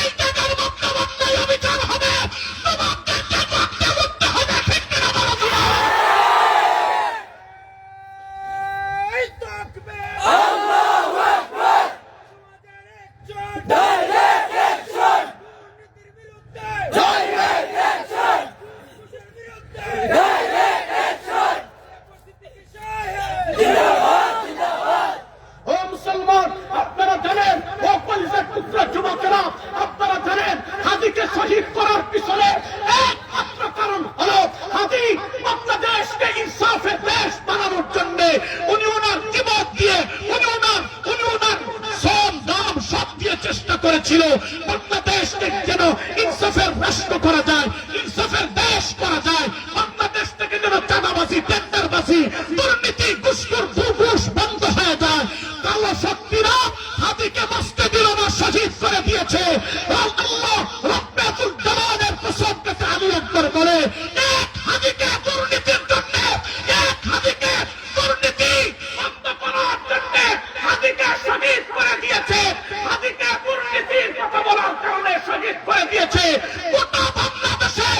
এই টাকার বন্ধ অবিচার হবে তোমাদেরকে করতে করতে হবে ঠিক কিনা বলো আল্লাহু আকবার direct action direct action direct action জিন্দাবাদ জিন্দাবাদ ও মুসলমান আপনারা জানেন ও কলিজার টুকরা যুবকেরা আপনারা জানেন হাদিকে শহীদ করার পিছনে একমাত্র কারণ হলো হাদি বাংলাদেশকে ইনসাফের দেশ বানানোর জন্য উনি ওনার জীবন দিয়ে উনি ওনার শ্রম দাম সব দিয়ে চেষ্টা করেছিল বাংলাদেশকে যেন ইনসাফের রাষ্ট্র করা যায়, ইনসাফের দেশ করা যায়, বাংলাদেশ থেকে যেন চাঁদাবাজি, টেন্ডারবাজি, দুর্নীতি, ঘুষখোর, ঘুষ বন্ধ হয়ে যায়। কালো শক্তিরা হাতিকে বাঁচতে দিল না, শহীদ করে দিয়েছে। আল্লাহ রব্বুল জালালের কসমকে আমি একবার বলে, এক হাতিকে দুর্নীতির জন্য, এক হাতিকে দুর্নীতি বন্ধ করার জন্য হাতিকে শহীদ করে দিয়েছে। হাতিকে দুর্নীতির কথা বলার কারণে শহীদ করে দিয়েছে। গোটা বাংলাদেশে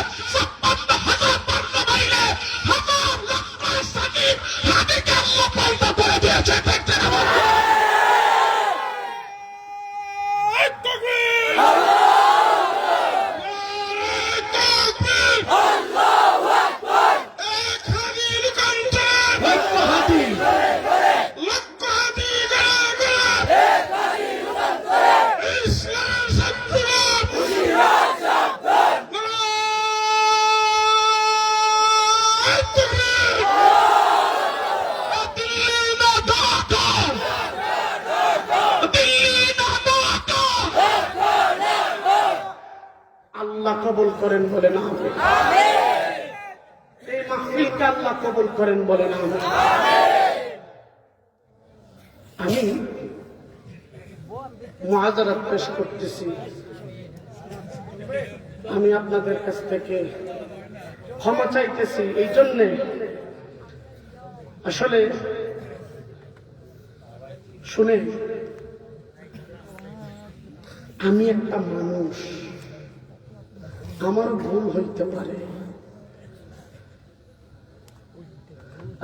৫৬,০০০ বর্গ মাইলে হাজার লক্ষ শহীদ হাতিকে আল্লাহ পয়দা করে দিয়েছে। দেখছেন আমার আল্লাহ কবুল করেন বলে না হবে। এই মাহফিলকে আল্লাহ কবুল করেন বলে না হবে। আমি মুআযারাত পেশ করতেছি, আমি আপনাদের কাছ থেকে ক্ষমা চাইতেছি। এই জন্যে আসলে শুনে, আমি একটা মানুষ, আমার ভুল হইতে পারে।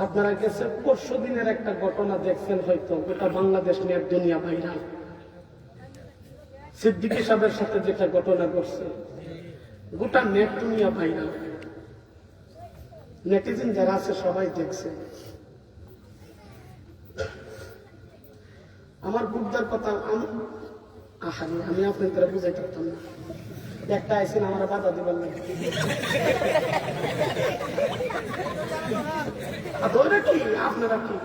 আপনারা গেছে পরশু দিনের একটা ঘটনা দেখছেন হয়তো, গোটা বাংলাদেশ নিয়ে দুনিয়া ভাইরাল। সিদ্দিকী সাহেবের সাথে যেটা ঘটনা ঘটছে, গোটা নেট দুনিয়া ভাইরাল। নেটিজেন যারা আছে সবাই দেখছে। আমার বুদ্ধার কথা আমি আপনাদের বুঝাই পারতাম না। একটা আইসেন আমার বাধা দিবেন না, ধরে কি আপনারা কি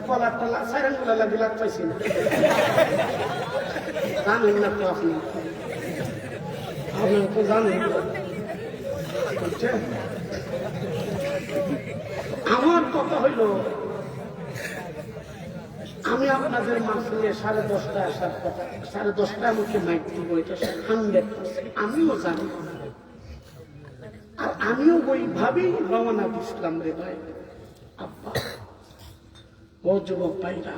কলারটা সাইরেন গুলা লাগি লাগ পাইছি না, জানেন না তো আপনি, আপনারা তো জানেন। আমার কথা হইল, আমি আপনাদের মাঝে 10:30 আসার কথা, 10:30 আমাকে মাইক দিব, এটা 100%। আমিও জানি, আর আমিও ওইভাবেই রওনা দিচ্ছিলাম রে ভাই। আব্বা ও যুবক ভাইরা,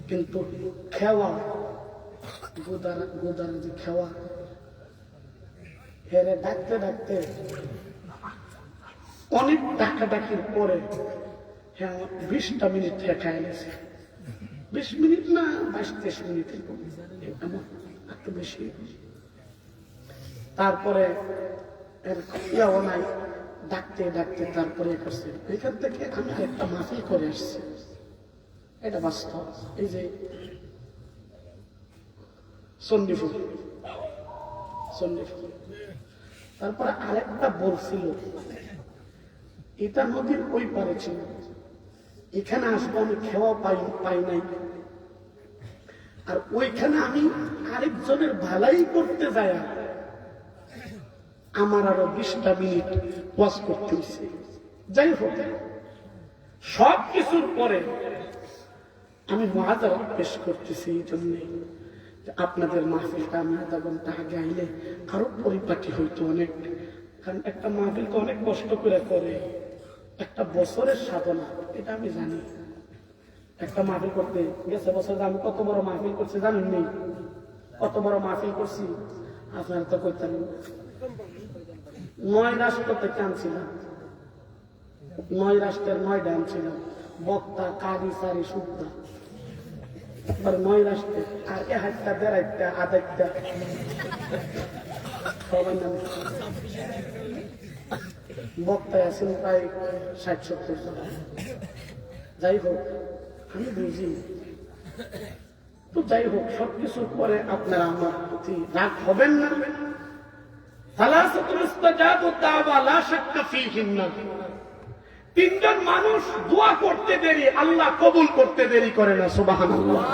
কিন্তু খেওয়া গোদার যে খেওয়া, হেরে ডাকতে ডাকতে অনেক ডাকাডাকির পরে 20টা মিনিট ঠেকায় গেছে। 20 মিনিট না 22-23 মিনিটের একটু বেশি। তারপরে ইয়াও নাই, ডাকতে ডাকতে তারপরে করছে। এখান থেকে আমি আরেকটা মাহফিল করে আসছি, এটা বাস্তব। এই যে চণ্ডীপুর, তারপরে আরেকটা বলছিল, এটা নদীর ওই পারে ছিল। এখানে আসবো আমি খেওয়া পাই নাই, আর ওইখানে আমি আরেকজনের ভালাই করতে যায় আমার আরো 20টা মিনিট ওয়াজ করতে হয়েছে। যাই হোক, সব কিছুর পরে আমি মুআযারাত পেশ করতেছি এই জন্যে, আপনাদের মাহফিলটা আমি আধা ঘন্টা আগে আইলে আরো পরিপাটি হইতো অনেক। কারণ একটা মাহফিল তো অনেক কষ্ট করে, একটা বছরের সাধনা, এটা আমি জানি। একটা মাহফিল করতে গেছে বছর আমি কত বড় মাহফিল করছি জানেন নেই? কত বড় মাহফিল করছি আপনারা তো করতেন। 9 রাষ্ট্র থেকে আনছিলাম, 9 রাষ্ট্রের 9টা আনছিলাম, বক্তা, কারি, সারি, সুক্তা, 9 রাষ্ট্রে। আর 1টা 1.5টা 1.5টা সবাই নাম বক্তায় আছেন প্রায় 60-70 জন। যাই হোক, আমি বুঝি তো। যাই হোক, সবকিছুর পরে আপনারা আমার প্রতি রাগ হবেন না। তিনজন মানুষ দোয়া করতে দেরি, আল্লাহ কবুল করতে দেরি করে না। সুবহানাল্লাহ।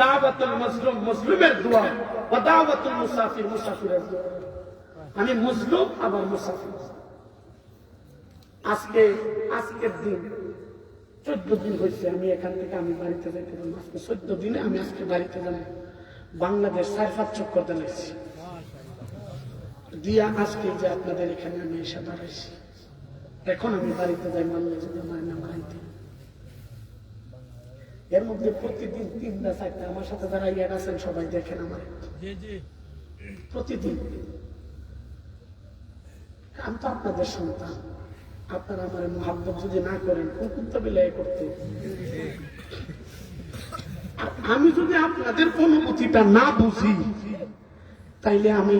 দাওয়াতুল মাজলুম মাজলুমের দোয়া, ওয়া দাওয়াতুল মুসাফির মুসাফিরের দোয়া। আমি মজলুম আবার মুসাফির। আজকের দিন 14 দিন হয়েছে আমি এখান থেকে আমি বাড়িতে যাইতে পারলাম। আজকে 14 দিনে আমি আজকে বাড়িতে যাবো। বাংলাদেশ 4-5 চক্কর দিয়েছি দিয়া আজকে যে আপনাদের এখানে আমি এসে দাঁড়াইছি। এখন আমি বাড়িতে যাই মানলে যদি মায়ের নাম খাইতে। এর মধ্যে প্রতিদিন 3-4টা আমার সাথে যারা ইয়ার আছেন সবাই দেখেন আমার প্রতিদিন। আমি তো আপনাদের সন্তান, আপনারা আমার মহাব্বত যদি না করেন কোন তো বিলাই করতে। আমি যদি আপনাদের অনুভূতিটা না বুঝি তাইলে আমি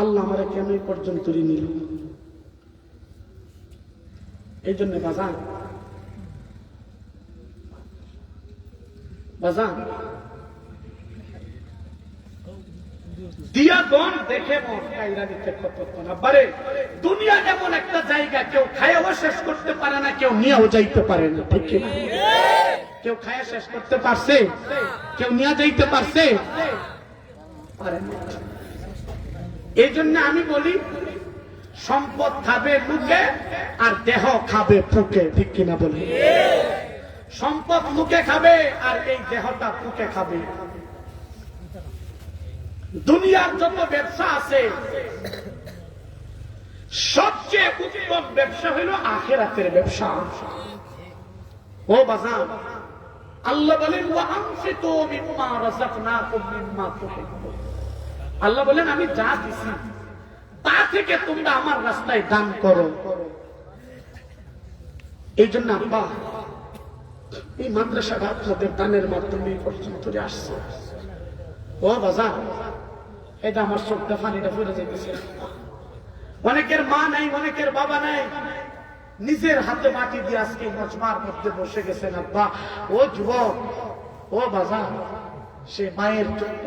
আল্লাহ আমারে কেন এই পর্যন্ত নিল। এই জন্য বাজান দিয়া দন দেখে মন কাইরা দিতে কতক্ষণ। আবারে দুনিয়া এমন একটা জায়গা কেউ খায়াও শেষ করতে পারে না, কেউ নিয়েও যাইতে পারে না। ঠিক কি? কেউ খায়া শেষ করতে পারছে? কেউ নিয়ে যাইতে পারছে? পারে না। এই জন্য আমি বলি সম্পদ খাবে লুকে আর দেহ খাবে ফুকে। ঠিক কিনা বলি? সম্পদ লুকে খাবে আর এই দেহটা ফুকে খাবে। দুনিয়ার যত ব্যবসা আছে সবচেয়ে উত্তম ব্যবসা হইল আখিরাতের ব্যবসা। ও বাজার, আল্লাহ বলেন ওয়া আনফিকু মিম্মা রাযাকনাকুম মিম্মা তুহিব্বুন। আল্লাহ বলেন আমি যা দিছি তা থেকে তোমরা আমার রাস্তায় দান করো। এই জন্য আব্বা এই মাদ্রাসাটা আপনাদের দানের মাধ্যমে পর্যন্ত আসছে। ও বাজার, এটা আমার চোখটা পানিটা ফিরে যেতেছে। অনেকের মা নাই, অনেকের বাবা নাই, নিজের হাতে মাটি দিয়ে আজকে মজমার মধ্যে বসে গেছেন। আব্বা ও যুবক, ও বাজার, সে মায়ের জন্য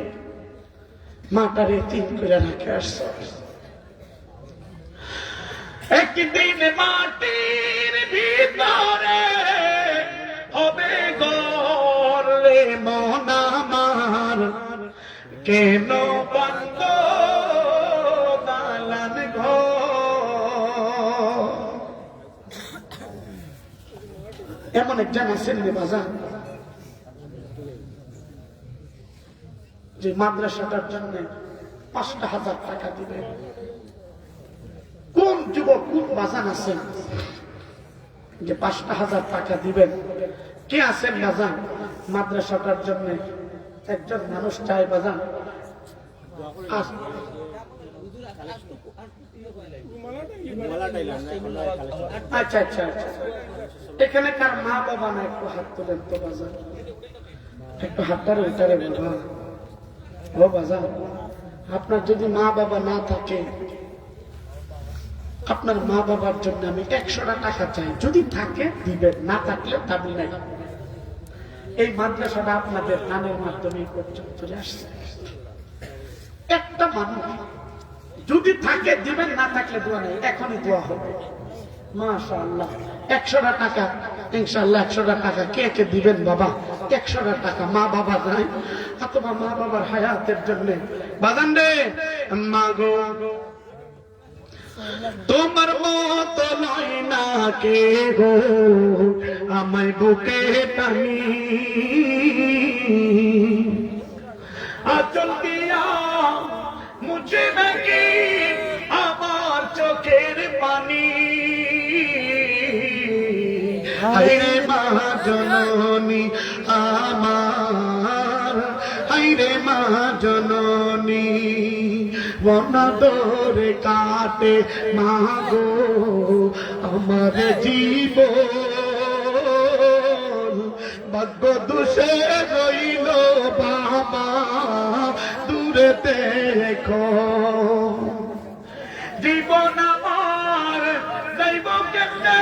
মাটারে তিন করে রেখে আসছে। একদিন মাটির ভিতরে হবে গড়লে মন আমার, কেন বন্ধ দালান ঘর। এমন একজন আছেন রে বাজার যে মাদ্রাসাটার জন্য 5,000 টাকা দিবে। কোন যুবক কোন বাজান আছেন যে 5,000 টাকা দিবেন? কে আছেন বাজান মাদ্রাসাটার জন্য? একজন মানুষ চায় বাজান। আচ্ছা আচ্ছা আচ্ছা, এখানে কার মা বাবা না? একটু হাত তোলেন তো বাজান, একটু হাতটার উল্টারে বাবা। ও বাজান, আপনার যদি মা বাবা না থাকে, আপনার মা বাবার জন্য আমি 100টা টাকা চাই। যদি থাকে দিবেন, না থাকলে দাবি নাই। এই মাদ্রাসাটা আপনাদের দানের মাধ্যমে পর্যন্ত চলে আসছে। একটা মানুষ যদি থাকে দিবেন, না থাকলে দোয়া নেই, এখনই দোয়া হবে। মাশাআল্লাহ, 100টা টাকা ইনশাআল্লাহ। 100টা টাকা কে কে দিবেন বাবা? 100টা টাকা মা বাবা নাই অথবা মা বাবার হায়াতের জন্য। বাজান রে, মা গো তোমার মতো নয় না কে গো আমায় বুকে টানি, আচল দিয়া মুছে নাকি আমার চোখের পানি। হায়রে মা জননী আমার, হায়রে মা জননী, বনাদরে কাটে মা গো আমার জীবন। ভাগ্য দোষে রইল বাবা দূরে দেখো, জীবন আমার যাইব কেমনে,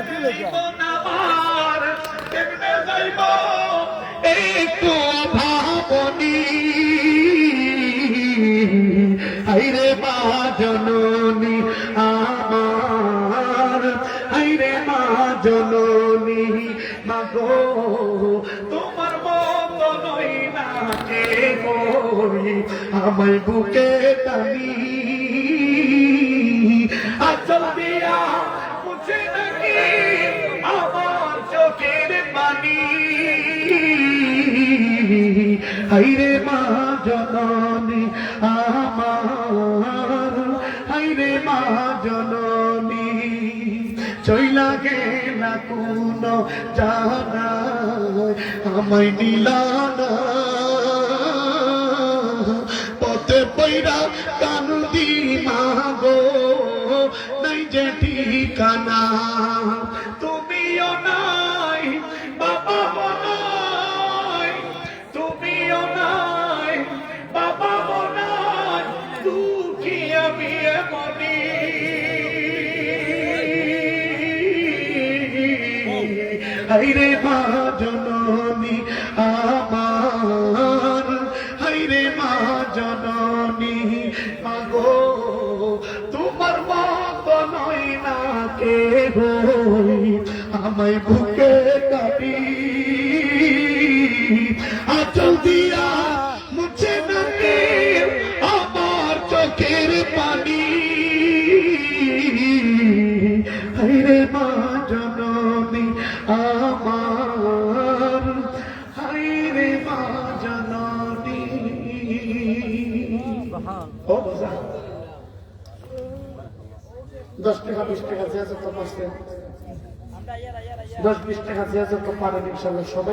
জীবন আমার কেমনে যাইব একটু ভাবনি। হায়রে মা জননী আমার, হায়রে মা জননী, মা গো তোমার হই আমায় বুকে টানি আচল দিয়া মুছে নাকি আমার চোখের পানি হাইরে মা জননী আমার হাইরে মা জননী চইলা গেলা কোন জানা আমায় নিলানা পথে পইরা কান্দি মাগো নাই যে ঠিকানা তুমিও নাই বাবা নাই তুমিও নাই বাবা নাই দুঃখী আমি মনি হাইরে মা জননী আমার হাইরে মা জননী মাগো তোমার মত নই না কে হই আমায় বুকে কাটি আচল দিয়া মুছে নাকি আমার চোখের পানি হাইরে মা জননী আমার হাইরে মা জননী ও বাবা 10 টাকা 20 টাকা যে আছে তো পাচ্ছেন 10-20 টাকা যে আছে তো পারেন ইনশাআল্লাহ সবাই